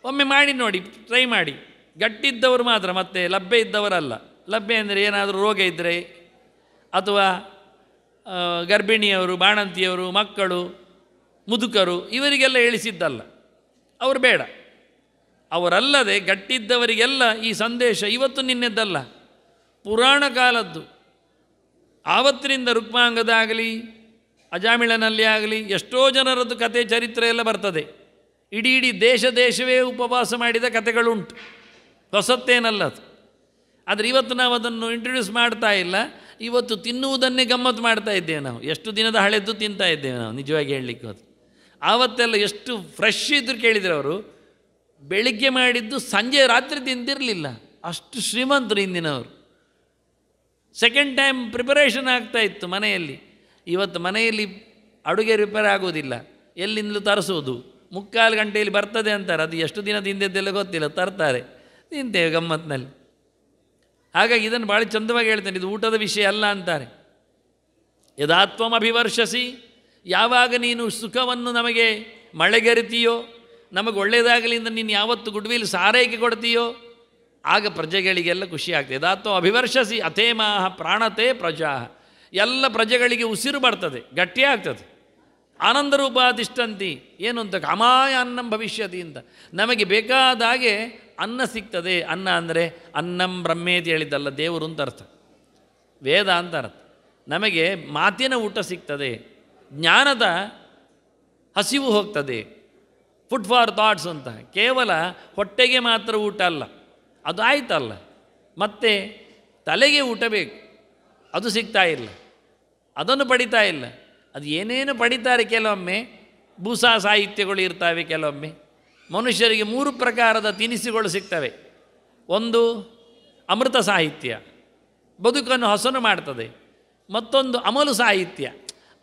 ಒಮ್ಮೆ ಮಾಡಿ ನೋಡಿ, ಟ್ರೈ ಮಾಡಿ. ಗಟ್ಟಿದ್ದವರು ಮಾತ್ರ, ಮತ್ತೆ ಲಭ್ಯ ಇದ್ದವರಲ್ಲ. ಲಭ್ಯ ಅಂದರೆ ಏನಾದರೂ ರೋಗ ಇದ್ದರೆ, ಅಥವಾ ಗರ್ಭಿಣಿಯವರು, ಬಾಣಂತಿಯವರು, ಮಕ್ಕಳು, ಮುದುಕರು, ಇವರಿಗೆಲ್ಲ ಹೇಳಿಸಿದ್ದಲ್ಲ, ಅವರು ಬೇಡ. ಅವರಲ್ಲದೆ ಗಟ್ಟಿದ್ದವರಿಗೆಲ್ಲ ಈ ಸಂದೇಶ ಇವತ್ತು ನಿನ್ನೆದ್ದಲ್ಲ, ಪುರಾಣ ಕಾಲದ್ದು. ಆವತ್ತಿನಿಂದ ರುಕ್ಮಾಂಗದಾಗಲಿ ಅಜಾಮಿಳನಲ್ಲಿ ಆಗಲಿ ಎಷ್ಟೋ ಜನರದ್ದು ಕತೆ, ಚರಿತ್ರೆ ಎಲ್ಲ ಬರ್ತದೆ. ಇಡೀ ದೇಶವೇ ಉಪವಾಸ ಮಾಡಿದ ಕಥೆಗಳುಂಟು, ಹೊಸತ್ತೇನಲ್ಲ ಅದು. ಆದರೆ ಇವತ್ತು ನಾವು ಅದನ್ನು ಇಂಟ್ರೊಡ್ಯೂಸ್ ಮಾಡ್ತಾ ಇಲ್ಲ. ಇವತ್ತು ತಿನ್ನುವುದನ್ನೇ ಗಮ್ಮತ್ತು ಮಾಡ್ತಾ ಇದ್ದೇವೆ ನಾವು. ಎಷ್ಟು ದಿನದ ಹಳೆದ್ದು ತಿಂತಾ ಇದ್ದೇವೆ ನಾವು, ನಿಜವಾಗಿ ಹೇಳಲಿಕ್ಕೆ ಹೋದ್ರೆ. ಆವತ್ತೆಲ್ಲ ಎಷ್ಟು ಫ್ರೆಶ್ ಇದ್ರು ಕೇಳಿದರೆ ಅವರು, ಬೆಳಿಗ್ಗೆ ಮಾಡಿದ್ದು ಸಂಜೆ ರಾತ್ರಿ ತಿಂದಿರಲಿಲ್ಲ, ಅಷ್ಟು ಶ್ರೀಮಂತರು ಹಿಂದಿನವರು. ಸೆಕೆಂಡ್ ಟೈಮ್ ಪ್ರಿಪರೇಷನ್ ಆಗ್ತಾಯಿತ್ತು ಮನೆಯಲ್ಲಿ. ಇವತ್ತು ಮನೆಯಲ್ಲಿ ಅಡುಗೆ ರಿಪೇರ್ ಆಗೋದಿಲ್ಲ, ಎಲ್ಲಿಂದಲೂ ತರಿಸೋದು, 3/4 ಗಂಟೆಯಲ್ಲಿ ಬರ್ತದೆ ಅಂತಾರೆ. ಅದು ಎಷ್ಟು ದಿನ ತಿಂದಿದ್ದೆಲ್ಲ ಗೊತ್ತಿಲ್ಲ, ತರ್ತಾರೆ, ತಿಂತೇವೆ ಗಮ್ಮತ್ತಿನಲ್ಲಿ. ಹಾಗಾಗಿ ಇದನ್ನು ಭಾಳ ಚಂದವಾಗಿ ಹೇಳ್ತೇನೆ, ಇದು ಊಟದ ವಿಷಯ ಅಲ್ಲ ಅಂತಾರೆ. ಯದಾತ್ವಂ ಅಭಿವರ್ಷಸಿ, ಯಾವಾಗ ನೀನು ಸುಖವನ್ನು ನಮಗೆ ಮಳೆಗರಿತೀಯೋ, ನಮಗೆ ಒಳ್ಳೆಯದಾಗಲಿಂದ ನೀನು ಯಾವತ್ತು ಗುಡ್ವಿಲ್ ಸಾರೈಕೆ ಕೊಡ್ತೀಯೋ, ಆಗ ಪ್ರಜೆಗಳಿಗೆಲ್ಲ ಖುಷಿ ಆಗ್ತದೆ. ಯದಾತ್ವಂ ಅಭಿವರ್ಷಸಿ ಅಥೇಮಾಹ ಪ್ರಾಣತೆ ಪ್ರಜಾ, ಎಲ್ಲ ಪ್ರಜೆಗಳಿಗೆ ಉಸಿರು ಬರ್ತದೆ, ಗಟ್ಟಿಯಾಗ್ತದೆ. ಆನಂದ ರೂಪಾದಿಷ್ಟಂತಿ, ಏನು ಅಂತ ಕಾಮಾಯ ಅನ್ನಂ ಭವಿಷ್ಯತಿ ಅಂತ, ನಮಗೆ ಬೇಕಾದ ಹಾಗೆ ಅನ್ನ ಸಿಗ್ತದೆ. ಅನ್ನ ಅಂದರೆ ಅನ್ನಂ ಬ್ರಹ್ಮೇತಿ ಹೇಳಿದ್ದಲ್ಲ, ದೇವರು ಅಂತ ಅರ್ಥ, ವೇದ ಅಂತ ಅರ್ಥ. ನಮಗೆ ಮಾತಿನ ಊಟ ಸಿಗ್ತದೆ, ಜ್ಞಾನದ ಹಸಿವು ಹೋಗ್ತದೆ. ಫುಡ್ ಫಾರ್ ಥಾಟ್ಸ್ ಅಂತ, ಕೇವಲ ಹೊಟ್ಟೆಗೆ ಮಾತ್ರ ಊಟ ಅಲ್ಲ, ಅದು ಆಯ್ತಲ್ಲ, ಮತ್ತು ತಲೆಗೆ ಊಟ ಬೇಕು, ಅದು ಸಿಗ್ತಾ ಇಲ್ಲ, ಅದನ್ನು ಪಡಿತಾ ಇಲ್ಲ. ಅದು ಏನೇನು ಪಡಿತಾರೆ, ಕೆಲವೊಮ್ಮೆ ಭೂಸಾ ಸಾಹಿತ್ಯಗಳು ಇರ್ತವೆ, ಕೆಲವೊಮ್ಮೆ ಮನುಷ್ಯರಿಗೆ 3 ಪ್ರಕಾರದ ತಿನಿಸುಗಳು ಸಿಗ್ತವೆ. ಒಂದು ಅಮೃತ ಸಾಹಿತ್ಯ, ಬದುಕನ್ನು ಹಸನು ಮಾಡ್ತದೆ. ಮತ್ತೊಂದು ಅಮಲು ಸಾಹಿತ್ಯ,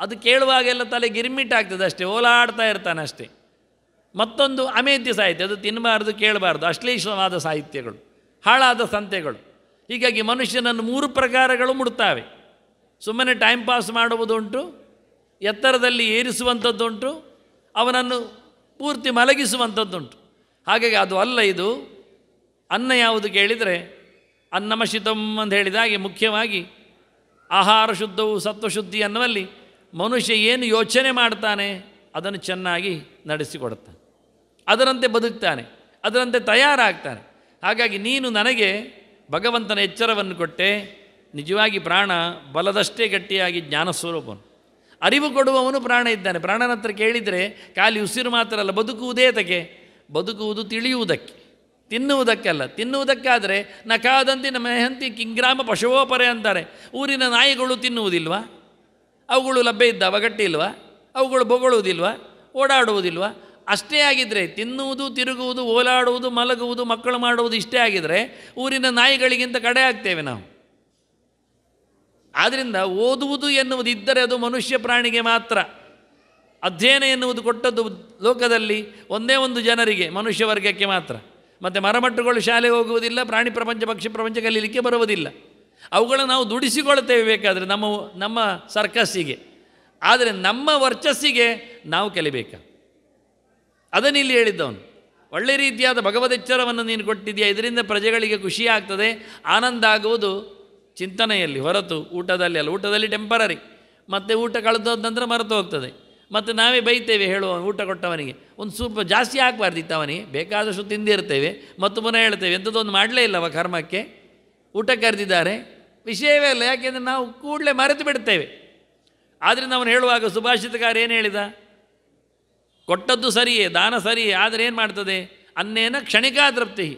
ಅದು ಕೇಳುವಾಗೆಲ್ಲ ತಲೆ ಗಿರ್ಮಿಟ್ಟಾಗ್ತದೆ ಅಷ್ಟೇ, ಓಲಾಡ್ತಾ ಇರ್ತಾನೆ ಅಷ್ಟೇ. ಮತ್ತೊಂದು ಅಮೇಧ್ಯ ಸಾಹಿತ್ಯ, ಅದು ತಿನ್ನಬಾರ್ದು ಕೇಳಬಾರ್ದು, ಅಶ್ಲೀಷವಾದ ಸಾಹಿತ್ಯಗಳು, ಹಾಳಾದ ಸಂತೆಗಳು. ಹೀಗಾಗಿ ಮನುಷ್ಯನನ್ನು 3 ಪ್ರಕಾರಗಳು ಮುಡ್ತಾವೆ. ಸುಮ್ಮನೆ ಟೈಮ್ ಪಾಸ್ ಮಾಡುವುದುಂಟು, ಎತ್ತರದಲ್ಲಿ ಏರಿಸುವಂಥದ್ದುಂಟು, ಅವನನ್ನು ಪೂರ್ತಿ ಮಲಗಿಸುವಂಥದ್ದುಂಟು. ಹಾಗಾಗಿ ಅದು ಅಲ್ಲ ಇದು. ಅನ್ನ ಯಾವುದು ಕೇಳಿದರೆ ಅನ್ನಮಶಿತಂ ಅಂತ ಹೇಳಿದಾಗೆ, ಮುಖ್ಯವಾಗಿ ಆಹಾರ ಶುದ್ಧವು ಸತ್ವಶುದ್ಧಿ ಅನ್ನುವಲ್ಲಿ ಮನುಷ್ಯ ಏನು ಯೋಚನೆ ಮಾಡ್ತಾನೆ ಅದನ್ನು ಚೆನ್ನಾಗಿ ನಡೆಸಿಕೊಡುತ್ತಾನೆ, ಅದರಂತೆ ಬದುಕ್ತಾನೆ, ಅದರಂತೆ ತಯಾರಾಗ್ತಾನೆ. ಹಾಗಾಗಿ ನೀನು ನನಗೆ ಭಗವಂತನ ಎಚ್ಚರವನ್ನು ಕೊಟ್ಟೆ. ನಿಜವಾಗಿ ಪ್ರಾಣ ಬಲದಷ್ಟೇ ಗಟ್ಟಿಯಾಗಿ ಜ್ಞಾನಸ್ವರೂಪನು, ಅರಿವು ಕೊಡುವವನು ಪ್ರಾಣ ಇದ್ದಾನೆ. ಪ್ರಾಣನ ಹತ್ರ ಕೇಳಿದರೆ ಖಾಲಿ ಉಸಿರು ಮಾತ್ರ ಅಲ್ಲ, ಬದುಕುವುದೇ ತಕ್ಕೆ, ಬದುಕುವುದು ತಿಳಿಯುವುದಕ್ಕೆ, ತಿನ್ನುವುದಕ್ಕಲ್ಲ. ತಿನ್ನುವುದಕ್ಕಾದರೆ ನಕಾದಂತಿ ನಮಹಂತಿ ಕಿಂಗ್ರಾಮ ಪಶುವೋಪರೆ ಅಂತಾರೆ. ಊರಿನ ನಾಯಿಗಳು ತಿನ್ನುವುದಿಲ್ವಾ? ಅವುಗಳು ಲಭ್ಯ ಇದ್ದಾವ, ಗಟ್ಟಿ ಇಲ್ವಾ? ಅವುಗಳು ಬೊಗಳುವುದಿಲ್ವಾ? ಓಡಾಡುವುದಿಲ್ವಾ? ಅಷ್ಟೇ ಆಗಿದ್ದರೆ, ತಿನ್ನುವುದು, ತಿರುಗುವುದು, ಓಲಾಡುವುದು, ಮಲಗುವುದು, ಮಕ್ಕಳು ಮಾಡುವುದು ಇಷ್ಟೇ ಆಗಿದ್ದರೆ ಊರಿನ ನಾಯಿಗಳಿಗಿಂತ ಕಡೆ ಆಗ್ತೇವೆ ನಾವು. ಆದ್ದರಿಂದ ಓದುವುದು ಎನ್ನುವುದು ಇದ್ದರೆ ಅದು ಮನುಷ್ಯ ಪ್ರಾಣಿಗೆ ಮಾತ್ರ. ಅಧ್ಯಯನ ಎನ್ನುವುದು ಕೊಟ್ಟದ್ದು ಲೋಕದಲ್ಲಿ ಒಂದೇ ಒಂದು ಜನರಿಗೆ, ಮನುಷ್ಯ ವರ್ಗಕ್ಕೆ ಮಾತ್ರ. ಮತ್ತು ಮರಮಟ್ಟುಗಳು ಶಾಲೆಗೆ ಹೋಗುವುದಿಲ್ಲ, ಪ್ರಾಣಿ ಪ್ರಪಂಚ ಪಕ್ಷಿ ಪ್ರಪಂಚ ಕಲೀಲಿಕ್ಕೆ ಬರುವುದಿಲ್ಲ. ಅವುಗಳನ್ನು ನಾವು ದುಡಿಸಿಕೊಳ್ತೇವೆ ಬೇಕಾದರೆ ನಮ್ಮ ಸರ್ಕಸ್ಸಿಗೆ. ಆದರೆ ನಮ್ಮ ವರ್ಚಸ್ಸಿಗೆ ನಾವು ಕಲಿಬೇಕಾ? ಅದನ್ನು ಇಲ್ಲಿ ಹೇಳಿದ್ದವನು. ಒಳ್ಳೆ ರೀತಿಯಾದ ಭಗವದೆಚ್ಚರವನ್ನು ನೀನು ಕೊಟ್ಟಿದ್ದೀಯ, ಇದರಿಂದ ಪ್ರಜೆಗಳಿಗೆ ಖುಷಿ ಆಗ್ತದೆ, ಆನಂದ ಆಗುವುದು ಚಿಂತನೆಯಲ್ಲಿ ಹೊರತು ಊಟದಲ್ಲಿ ಅಲ್ಲ. ಊಟದಲ್ಲಿ ಟೆಂಪರರಿ, ಮತ್ತು ಊಟ ಕಳೆದೋದ ನಂತರ ಮರೆತು ಹೋಗ್ತದೆ. ಮತ್ತು ನಾವೇ ಬೈತೇವೆ, ಹೇಳುವ ಊಟ ಕೊಟ್ಟವನಿಗೆ ಒಂದು ಸ್ವಲ್ಪ ಜಾಸ್ತಿ ಹಾಕಬಾರ್ದಿತ್ತು, ಅವನಿಗೆ ಬೇಕಾದಷ್ಟು ತಿಂದಿರ್ತೇವೆ, ಮತ್ತು ಪುನಃ ಹೇಳ್ತೇವೆ ಎಂಥದ್ದೊಂದು ಮಾಡಲೇ ಇಲ್ಲವ ಕರ್ಮಕ್ಕೆ, ಊಟ ಕರೆದಿದ್ದಾರೆ, ವಿಷಯವೇ ಇಲ್ಲ. ಯಾಕೆಂದರೆ ನಾವು ಕೂಡಲೇ ಮರೆತು ಬಿಡ್ತೇವೆ. ಆದ್ದರಿಂದ ಅವನು ಹೇಳುವಾಗ ಸುಭಾಷಿತಕಾರ ಏನು ಹೇಳಿದ? ಕೊಟ್ಟದ್ದು ಸರಿಯೇ, ದಾನ ಸರಿಯೇ, ಆದರೆ ಏನು ಮಾಡ್ತದೆ? ಅನ್ನೇನ ಕ್ಷಣಿಕಾ ತೃಪ್ತಿ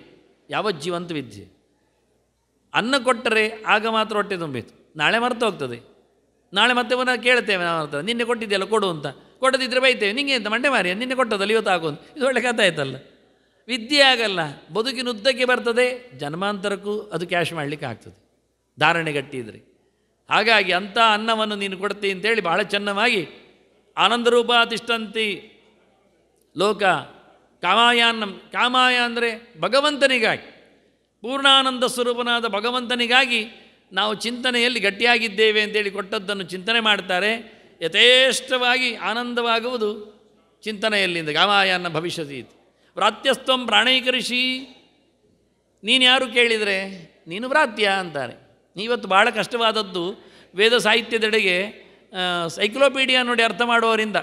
ಯಾವಜ್ಜೀವಂತ ವಿದ್ಯೆ. ಅನ್ನ ಕೊಟ್ಟರೆ ಆಗ ಮಾತ್ರ ಹೊಟ್ಟೆ ತುಂಬಿತು, ನಾಳೆ ಮರೆತು ಹೋಗ್ತದೆ. ನಾಳೆ ಮತ್ತೆ ಪುನಃ ಕೇಳ್ತೇವೆ ನಾವು ಹತ್ರ, ನಿನ್ನೆ ಕೊಟ್ಟಿದ್ದೆಲ್ಲ ಕೊಡು ಅಂತ. ಕೊಡದಿದ್ದರೆ ಬೈತೇವೆ, ನಿಂಗೆ ಅಂತ ಮಂಡೆ ಮಾರಿ, ನಿನ್ನೆ ಕೊಟ್ಟದಲ್ಲ ಇವತ್ತು ಹಾಕೋದು. ಇದು ಒಳ್ಳೆ ಕಥೆ ಆಯ್ತಲ್ಲ. ವಿದ್ಯೆ ಆಗಲ್ಲ, ಬದುಕಿನ ಉದ್ದಕ್ಕೆ ಬರ್ತದೆ, ಜನ್ಮಾಂತರಕ್ಕೂ ಅದು ಕ್ಯಾಶ್ ಮಾಡಲಿಕ್ಕೆ ಆಗ್ತದೆ, ಧಾರಣೆ ಗಟ್ಟಿ ಇದ್ದರೆ. ಹಾಗಾಗಿ ಅಂಥ ಅನ್ನವನ್ನು ನೀನು ಕೊಡ್ತೀನಿ ಅಂತೇಳಿ ಭಾಳ ಚೆನ್ನಾಗಿ ಆನಂದರೂಪ ತಿಷ್ಟಂತಿ ಲೋಕ ಕಾಮಾಯಾನ್ನಂ. ಕಾಮಾಯ ಅಂದರೆ ಭಗವಂತನಿಗಾಗಿ, ಪೂರ್ಣಾನಂದ ಸ್ವರೂಪನಾದ ಭಗವಂತನಿಗಾಗಿ ನಾವು ಚಿಂತನೆಯಲ್ಲಿ ಗಟ್ಟಿಯಾಗಿದ್ದೇವೆ ಅಂತೇಳಿ ಕೊಟ್ಟದ್ದನ್ನು ಚಿಂತನೆ ಮಾಡ್ತಾರೆ. ಯಥೇಷ್ಟವಾಗಿ ಆನಂದವಾಗುವುದು ಚಿಂತನೆಯಲ್ಲಿಂದ. ಕಾಮಾಯನ್ನ ಭವಿಷ್ಯತಿ ವ್ರಾತ್ಯಸ್ತ್ವಂ ಪ್ರಾಣೈಕರಿಷಿ. ನೀನು ಯಾರು ಕೇಳಿದರೆ ನೀನು ವ್ರಾತ್ಯ ಅಂತಾರೆ. ಇವತ್ತು ಭಾಳ ಕಷ್ಟವಾದದ್ದು ವೇದ ಸಾಹಿತ್ಯದೆಡೆಗೆ ಸೈಕ್ಲೋಪೀಡಿಯಾ ನೋಡಿ ಅರ್ಥ ಮಾಡುವವರಿಂದ.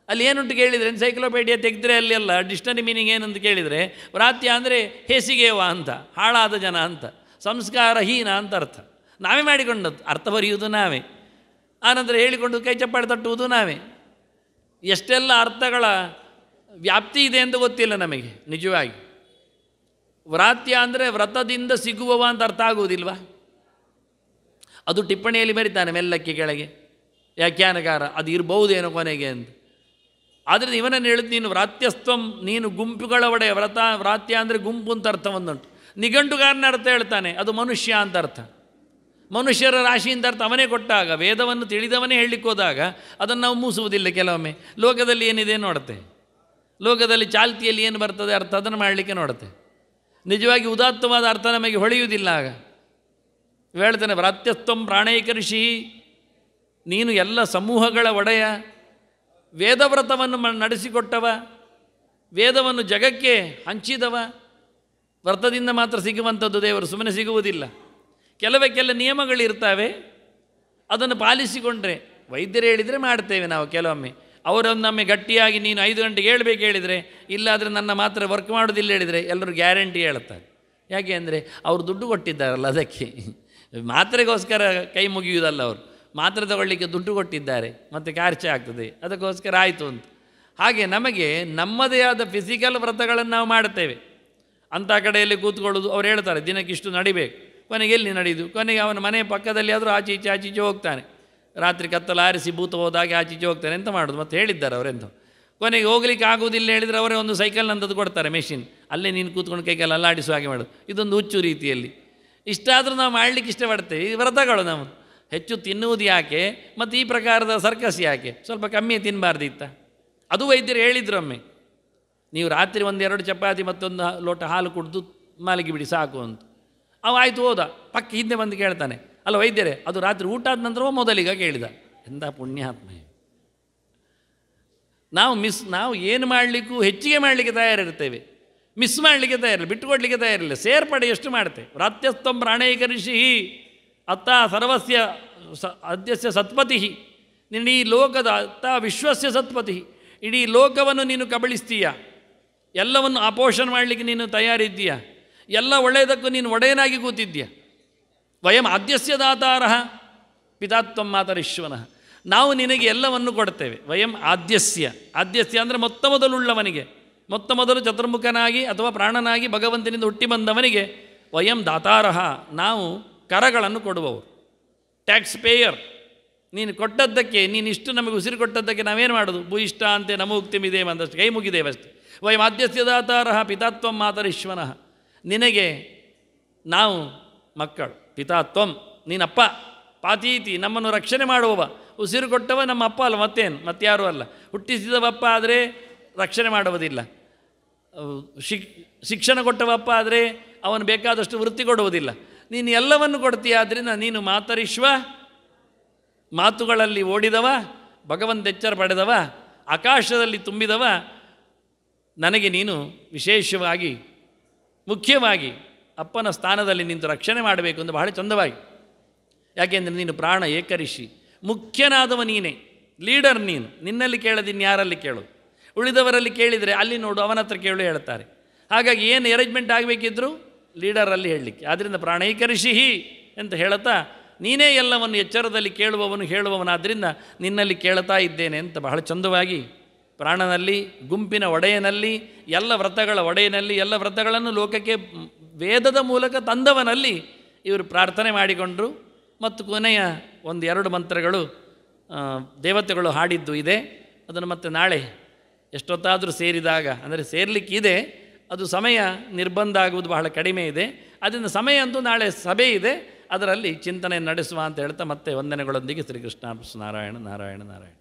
ಅಲ್ಲಿ ಏನುಂಟು ಕೇಳಿದರೆ, ಎನ್ಸೈಕ್ಲೋಪೀಡಿಯಾ ತೆಗೆದ್ರೆ ಅಲ್ಲಿ ಅಲ್ಲ ಡಿಕ್ಷನರಿ ಮೀನಿಂಗ್ ಏನಂತ ಕೇಳಿದರೆ, ವ್ರಾತ್ಯ ಅಂದರೆ ಹೇಸಿಗೆವ ಅಂತ, ಹಾಳಾದ ಜನ ಅಂತ, ಸಂಸ್ಕಾರಹೀನ ಅಂತ ಅರ್ಥ. ನಾವೇ ಮಾಡಿಕೊಂಡದ್ದು, ಅರ್ಥ ಬರೆಯುವುದು ನಾವೇ, ಆನಂತರ ಹೇಳಿಕೊಂಡು ಕೈ ಚಪ್ಪಾಳೆ ತಟ್ಟುವುದು ನಾವೇ. ಎಷ್ಟೆಲ್ಲ ಅರ್ಥಗಳ ವ್ಯಾಪ್ತಿ ಇದೆ ಅಂತ ಗೊತ್ತಿಲ್ಲ ನಮಗೆ ನಿಜವಾಗಿ. ವ್ರಾತ್ಯ ಅಂದರೆ ವ್ರತದಿಂದ ಸಿಗುವವ ಅಂತ ಅರ್ಥ ಆಗುವುದಿಲ್ವ? ಅದು ಟಿಪ್ಪಣಿಯಲ್ಲಿ ಬರಿತಾನೆ ಮೆಲ್ಲಕ್ಕೆ ಕೆಳಗೆ ವ್ಯಾಖ್ಯಾನಕಾರ, ಅದು ಇರ್ಬಹುದೇನೋ ಕೊನೆಗೆ ಅಂತ. ಆದ್ದರಿಂದ ಇವನನ್ನು ಹೇಳಿದ್ದು ನೀನು ವ್ರಾತ್ಯಸ್ತ್ವಂ, ನೀನು ಗುಂಪುಗಳ ಒಡೆಯ. ವ್ರಾತ್ಯ ಅಂದರೆ ಗುಂಪು ಅಂತ ಅರ್ಥವನ್ನುಂಟು. ನಿಘಂಟುಗಾರನ ಅರ್ಥ ಹೇಳ್ತಾನೆ, ಅದು ಮನುಷ್ಯ ಅಂತ ಅರ್ಥ. ಮನುಷ್ಯರ ರಾಶಿ ಅಂತ ಅರ್ಥ ಅವನೇ ಕೊಟ್ಟಾಗ, ವೇದವನ್ನು ತಿಳಿದವನೇ ಹೇಳಲಿಕ್ಕೆ ಹೋದಾಗ ಅದನ್ನು ನಾವು ಮೂಸುವುದಿಲ್ಲ. ಕೆಲವೊಮ್ಮೆ ಲೋಕದಲ್ಲಿ ಏನಿದೆ ನೋಡುತ್ತೆ, ಲೋಕದಲ್ಲಿ ಚಾಲ್ತಿಯಲ್ಲಿ ಏನು ಬರ್ತದೆ ಅರ್ಥ ಅದನ್ನು ಮಾಡಲಿಕ್ಕೆ ನೋಡುತ್ತೆ. ನಿಜವಾಗಿ ಉದಾತ್ತವಾದ ಅರ್ಥ ನಮಗೆ ಹೊಳೆಯುವುದಿಲ್ಲ. ಆಗ ಹೇಳ್ತಾನೆ, ವ್ರಾತ್ಯಸ್ತ್ವಂ ಪ್ರಾಣೈಕ ಋಷಿ, ನೀನು ಎಲ್ಲ ಸಮೂಹಗಳ ಒಡೆಯ, ವೇದವ್ರತವನ್ನು ನಡೆಸಿಕೊಟ್ಟವ, ವೇದವನ್ನು ಜಗಕ್ಕೆ ಹಂಚಿದವ. ವ್ರತದಿಂದ ಮಾತ್ರ ಸಿಗುವಂಥದ್ದು ದೇವರು, ಸುಮ್ಮನೆ ಸಿಗುವುದಿಲ್ಲ. ಕೆಲ ನಿಯಮಗಳಿರ್ತವೆ, ಅದನ್ನು ಪಾಲಿಸಿಕೊಂಡ್ರೆ. ವೈದ್ಯರು ಹೇಳಿದರೆ ಮಾಡ್ತೇವೆ ನಾವು ಕೆಲವೊಮ್ಮೆ. ಅವರೊಮ್ಮೆ ಗಟ್ಟಿಯಾಗಿ ನೀನು 5 ಗಂಟೆಗೆ ಹೇಳ್ಬೇಕು ಹೇಳಿದರೆ, ಇಲ್ಲಾದರೆ ನನ್ನ ಮಾತ್ರೆ ವರ್ಕ್ ಮಾಡೋದಿಲ್ಲ ಹೇಳಿದರೆ ಎಲ್ಲರೂ ಗ್ಯಾರಂಟಿ ಹೇಳ್ತಾರೆ. ಯಾಕೆ ಅಂದರೆ ಅವರು ದುಡ್ಡು ಕೊಟ್ಟಿದ್ದಾರಲ್ಲ, ಅದಕ್ಕೆ ಮಾತ್ರೆಗೋಸ್ಕರ ಕೈ ಮುಗಿಯುವುದಲ್ಲ. ಅವರು ಮಾತ್ರೆ ತಗೊಳ್ಳಿಕ್ಕೆ ದುಡ್ಡು ಕೊಟ್ಟಿದ್ದಾರೆ, ಮತ್ತು ಖರ್ಚು ಆಗ್ತದೆ, ಅದಕ್ಕೋಸ್ಕರ ಆಯಿತು ಅಂತ. ಹಾಗೆ ನಮಗೆ ನಮ್ಮದೇ ಆದ ಫಿಸಿಕಲ್ ವ್ರತಗಳನ್ನು ನಾವು ಮಾಡ್ತೇವೆ. ಅಂಥ ಕಡೆಯಲ್ಲಿ ಕೂತ್ಕೊಳ್ಳೋದು. ಅವ್ರು ಹೇಳ್ತಾರೆ ದಿನಕ್ಕಿಷ್ಟು ನಡಿಬೇಕು, ಕೊನೆಗೆ ಎಲ್ಲಿ ನಡೆಯುದು? ಕೊನೆಗೆ ಅವನ ಮನೆ ಪಕ್ಕದಲ್ಲಿ ಆದರೂ ಆಚೀಚೆ ಹೋಗ್ತಾನೆ. ರಾತ್ರಿ ಕತ್ತಲು ಆರಿಸಿ ಭೂತ ಹೋದಾಗೆ ಆಚೀಚೆ ಹೋಗ್ತಾನೆ. ಎಂತ ಮಾಡೋದು? ಮತ್ತು ಹೇಳಿದ್ದಾರೆ ಅವರೆಂತ. ಕೊನೆಗೆ ಹೋಗ್ಲಿಕ್ಕೆ ಆಗುವುದಿಲ್ಲ ಹೇಳಿದರೆ ಅವರೇ ಒಂದು ಸೈಕಲ್ನಂಥದ್ದು ಕೊಡ್ತಾರೆ, ಮೆಷಿನ್. ಅಲ್ಲೇ ನೀನು ಕೂತ್ಕೊಂಡು ಕೈಗೆಲ್ಲ ಅಲ್ಲಾಡಿಸುವ ಹಾಗೆ ಮಾಡೋದು. ಇದೊಂದು ಹುಚ್ಚು ರೀತಿಯಲ್ಲಿ. ಇಷ್ಟಾದರೂ ನಾವು ಮಾಡಲಿಕ್ಕೆ ಇಷ್ಟಪಡ್ತೇವೆ. ಈ ವ್ರತಗಳು ನಾವು ಹೆಚ್ಚು ತಿನ್ನುವುದು ಯಾಕೆ, ಮತ್ತು ಈ ಪ್ರಕಾರದ ಸರ್ಕಸ್ ಯಾಕೆ? ಸ್ವಲ್ಪ ಕಮ್ಮಿ ತಿನ್ನಬಾರ್ದಿತ್ತ. ಅದು ವೈದ್ಯರು ಹೇಳಿದ್ರು ಒಮ್ಮೆ, ನೀವು ರಾತ್ರಿ 1-2 ಚಪಾತಿ ಮತ್ತೊಂದು ಲೋಟ ಹಾಲು ಕುಡಿದು ಮಲಗಿಬಿಡಿ ಸಾಕು ಅಂತ. ಅವ ಆಯಿತು ಹೋದ. ಪಕ್ಕ ಹಿಂದೆ ಬಂದು ಕೇಳ್ತಾನೆ, ಅಲ್ಲ ವೈದ್ಯರೇ, ಅದು ರಾತ್ರಿ ಊಟ ಆದ ನಂತರ ಮೊದಲಿಗ ಕೇಳಿದ. ಎಂಥ ಪುಣ್ಯಾತ್ಮ! ನಾವು ಏನು ಮಾಡಲಿಕ್ಕೂ ಹೆಚ್ಚಿಗೆ ಮಾಡಲಿಕ್ಕೆ ತಯಾರಿರ್ತೇವೆ, ಮಿಸ್ ಮಾಡಲಿಕ್ಕೆ ತಯಾರಿಲ್ಲ, ಬಿಟ್ಟುಕೊಡ್ಲಿಕ್ಕೆ ತಯಾರಿಲ್ಲ. ಸೇರ್ಪಡೆ ಎಷ್ಟು ಮಾಡ್ತೇವೆ? ವ್ರಾತ್ಯಸ್ತ್ವಂ ಪ್ರಾಣೈಕ ಋಷಿ ಅತ್ತ ಸರ್ವಸ್ಯ ಅದ್ಯಸ್ಯ ಸತ್ಪತಿ, ಇಡೀ ಲೋಕದ ಅತ್ತ ವಿಶ್ವಸ್ಯ ಸತ್ಪತಿ. ಇಡೀ ಲೋಕವನ್ನು ನೀನು ಕಬಳಿಸ್ತೀಯ, ಎಲ್ಲವನ್ನು ಅಪೋಷಣ ಮಾಡಲಿಕ್ಕೆ ನೀನು ತಯಾರಿದ್ದೀಯ, ಎಲ್ಲ ಒಳ್ಳೆಯದಕ್ಕೂ ನೀನು ಒಡೆಯನಾಗಿ ಕೂತಿದ್ದೀಯ. ವಯಂ ಆದ್ಯಸ್ಯ ದಾತಾರಃ ಪಿತಾತ್ವಂ ಮಾತರಿಶ್ವನಃ, ನಾವು ನಿನಗೆ ಎಲ್ಲವನ್ನು ಕೊಡ್ತೇವೆ. ವಯಂ ಆದ್ಯಸ್ಯ ಅಂದರೆ ಮೊತ್ತ ಮೊದಲುಳ್ಳವನಿಗೆ, ಮೊತ್ತ ಮೊದಲು ಚತುರ್ಮುಖನಾಗಿ ಅಥವಾ ಪ್ರಾಣನಾಗಿ ಭಗವಂತನಿಂದ ಹುಟ್ಟಿ ಬಂದವನಿಗೆ ವಯಂ ದಾತಾರಃ, ನಾವು ಕರಗಳನ್ನು ಕೊಡುವವರು, ಟ್ಯಾಕ್ಸ್ ಪೇಯರ್. ನೀನು ಕೊಟ್ಟದ್ದಕ್ಕೆ, ನೀನು ಇಷ್ಟು ನಮಗೆ ಉಸಿರು ಕೊಟ್ಟದ್ದಕ್ಕೆ ನಾವೇನು ಮಾಡೋದು? ಭೂಯಿಷ್ಠ ಅಂತೆ ನಮೋಕ್ತಿಮಿದೇವ ಅಂದಷ್ಟು ಕೈ ಮುಗಿದೇವಷ್ಟೆ. ವಯಂ ಆದ್ಯಸ್ಯ ದಾತಾರಃ ಪಿತಾತ್ವಂ ಮಾತರಿಶ್ವನಃ, ನಿನಗೆ ನಾವು ಮಕ್ಕಳು. ಪಿತಾತ್ವಂ, ನೀನಪ್ಪ. ಪಾತೀತಿ, ನಮ್ಮನ್ನು ರಕ್ಷಣೆ ಮಾಡುವವ. ಉಸಿರು ಕೊಟ್ಟವ ನಮ್ಮ ಅಪ್ಪ ಅಲ್ಲ, ಮತ್ತೇನು? ಮತ್ತಾರೂ ಅಲ್ಲ. ಹುಟ್ಟಿಸಿದವಪ್ಪ ಆದರೆ ರಕ್ಷಣೆ ಮಾಡುವುದಿಲ್ಲ. ಶಿಕ್ಷಣ ಕೊಟ್ಟವಪ್ಪ ಆದರೆ ಅವನು ಬೇಕಾದಷ್ಟು ವೃತ್ತಿ ಕೊಡುವುದಿಲ್ಲ. ನೀನು ಎಲ್ಲವನ್ನು ಕೊಡ್ತೀಯ. ಆದ್ದರಿಂದ ನೀನು ಮಾತರಿಶ್ವ, ಮಾತುಗಳಲ್ಲಿ ಓಡಿದವ, ಭಗವಂತ ಎಚ್ಚರ ಪಡೆದವ, ಆಕಾಶದಲ್ಲಿ ತುಂಬಿದವ. ನನಗೆ ನೀನು ವಿಶೇಷವಾಗಿ ಮುಖ್ಯವಾಗಿ ಅಪ್ಪನ ಸ್ಥಾನದಲ್ಲಿ ನಿಂತು ರಕ್ಷಣೆ ಮಾಡಬೇಕು ಅಂತ ಬಹಳ ಚಂದವಾಗಿ. ಯಾಕೆಂದರೆ ನೀನು ಪ್ರಾಣ ಏಕರಿಷಿ, ಮುಖ್ಯನಾದವ ನೀನೇ, ಲೀಡರ್ ನೀನು. ನಿನ್ನಲ್ಲಿ ಕೇಳದಿನ್ನು ಯಾರಲ್ಲಿ ಕೇಳು? ಉಳಿದವರಲ್ಲಿ ಕೇಳಿದರೆ ಅಲ್ಲಿ ನೋಡು, ಅವನ ಹತ್ರ ಕೇಳು ಹೇಳ್ತಾರೆ. ಹಾಗಾಗಿ ಏನು ಅರೇಂಜ್ಮೆಂಟ್ ಆಗಬೇಕಿದ್ರು ಲೀಡರಲ್ಲಿ ಹೇಳಲಿಕ್ಕೆ. ಆದ್ದರಿಂದ ಪ್ರಾಣೈಕರಿಷಿ ಅಂತ ಹೇಳುತ್ತಾ, ನೀನೇ ಎಲ್ಲವನ್ನು ಎಚ್ಚರದಲ್ಲಿ ಕೇಳುವವನು ಹೇಳುವವನಾದ್ದರಿಂದ ನಿನ್ನಲ್ಲಿ ಕೇಳ್ತಾ ಇದ್ದೇನೆ ಅಂತ ಬಹಳ ಚಂದವಾಗಿ ಪ್ರಾಣನಲ್ಲಿ, ಗುಂಪಿನ ಒಡೆಯನಲ್ಲಿ, ಎಲ್ಲ ವ್ರತಗಳ ಒಡೆಯನಲ್ಲಿ, ಎಲ್ಲ ವ್ರತಗಳನ್ನು ಲೋಕಕ್ಕೆ ವೇದದ ಮೂಲಕ ತಂದವನಲ್ಲಿ ಇವರು ಪ್ರಾರ್ಥನೆ ಮಾಡಿಕೊಂಡರು. ಮತ್ತು ಕೊನೆಯ 1-2 ಮಂತ್ರಗಳು ದೇವತೆಗಳು ಹಾಡಿದ್ದು ಇದೆ. ಅದನ್ನು ಮತ್ತೆ ನಾಳೆ ಎಷ್ಟೊತ್ತಾದರೂ ಸೇರಿದಾಗ, ಅಂದರೆ ಸೇರಲಿಕ್ಕಿದೆ, ಅದು ಸಮಯ ನಿರ್ಬಂಧ ಆಗುವುದು ಬಹಳ ಕಡಿಮೆ ಇದೆ. ಅದರಿಂದ ಸಮಯ ಅಂತೂ ನಾಳೆ ಸಭೆ ಇದೆ, ಅದರಲ್ಲಿ ಚಿಂತನೆ ನಡೆಸುವ ಅಂತ ಹೇಳ್ತಾ ಮತ್ತೆ ವಂದನೆಗಳೊಂದಿಗೆ ಶ್ರೀಕೃಷ್ಣ ನಾರಾಯಣ ನಾರಾಯಣ ನಾರಾಯಣ.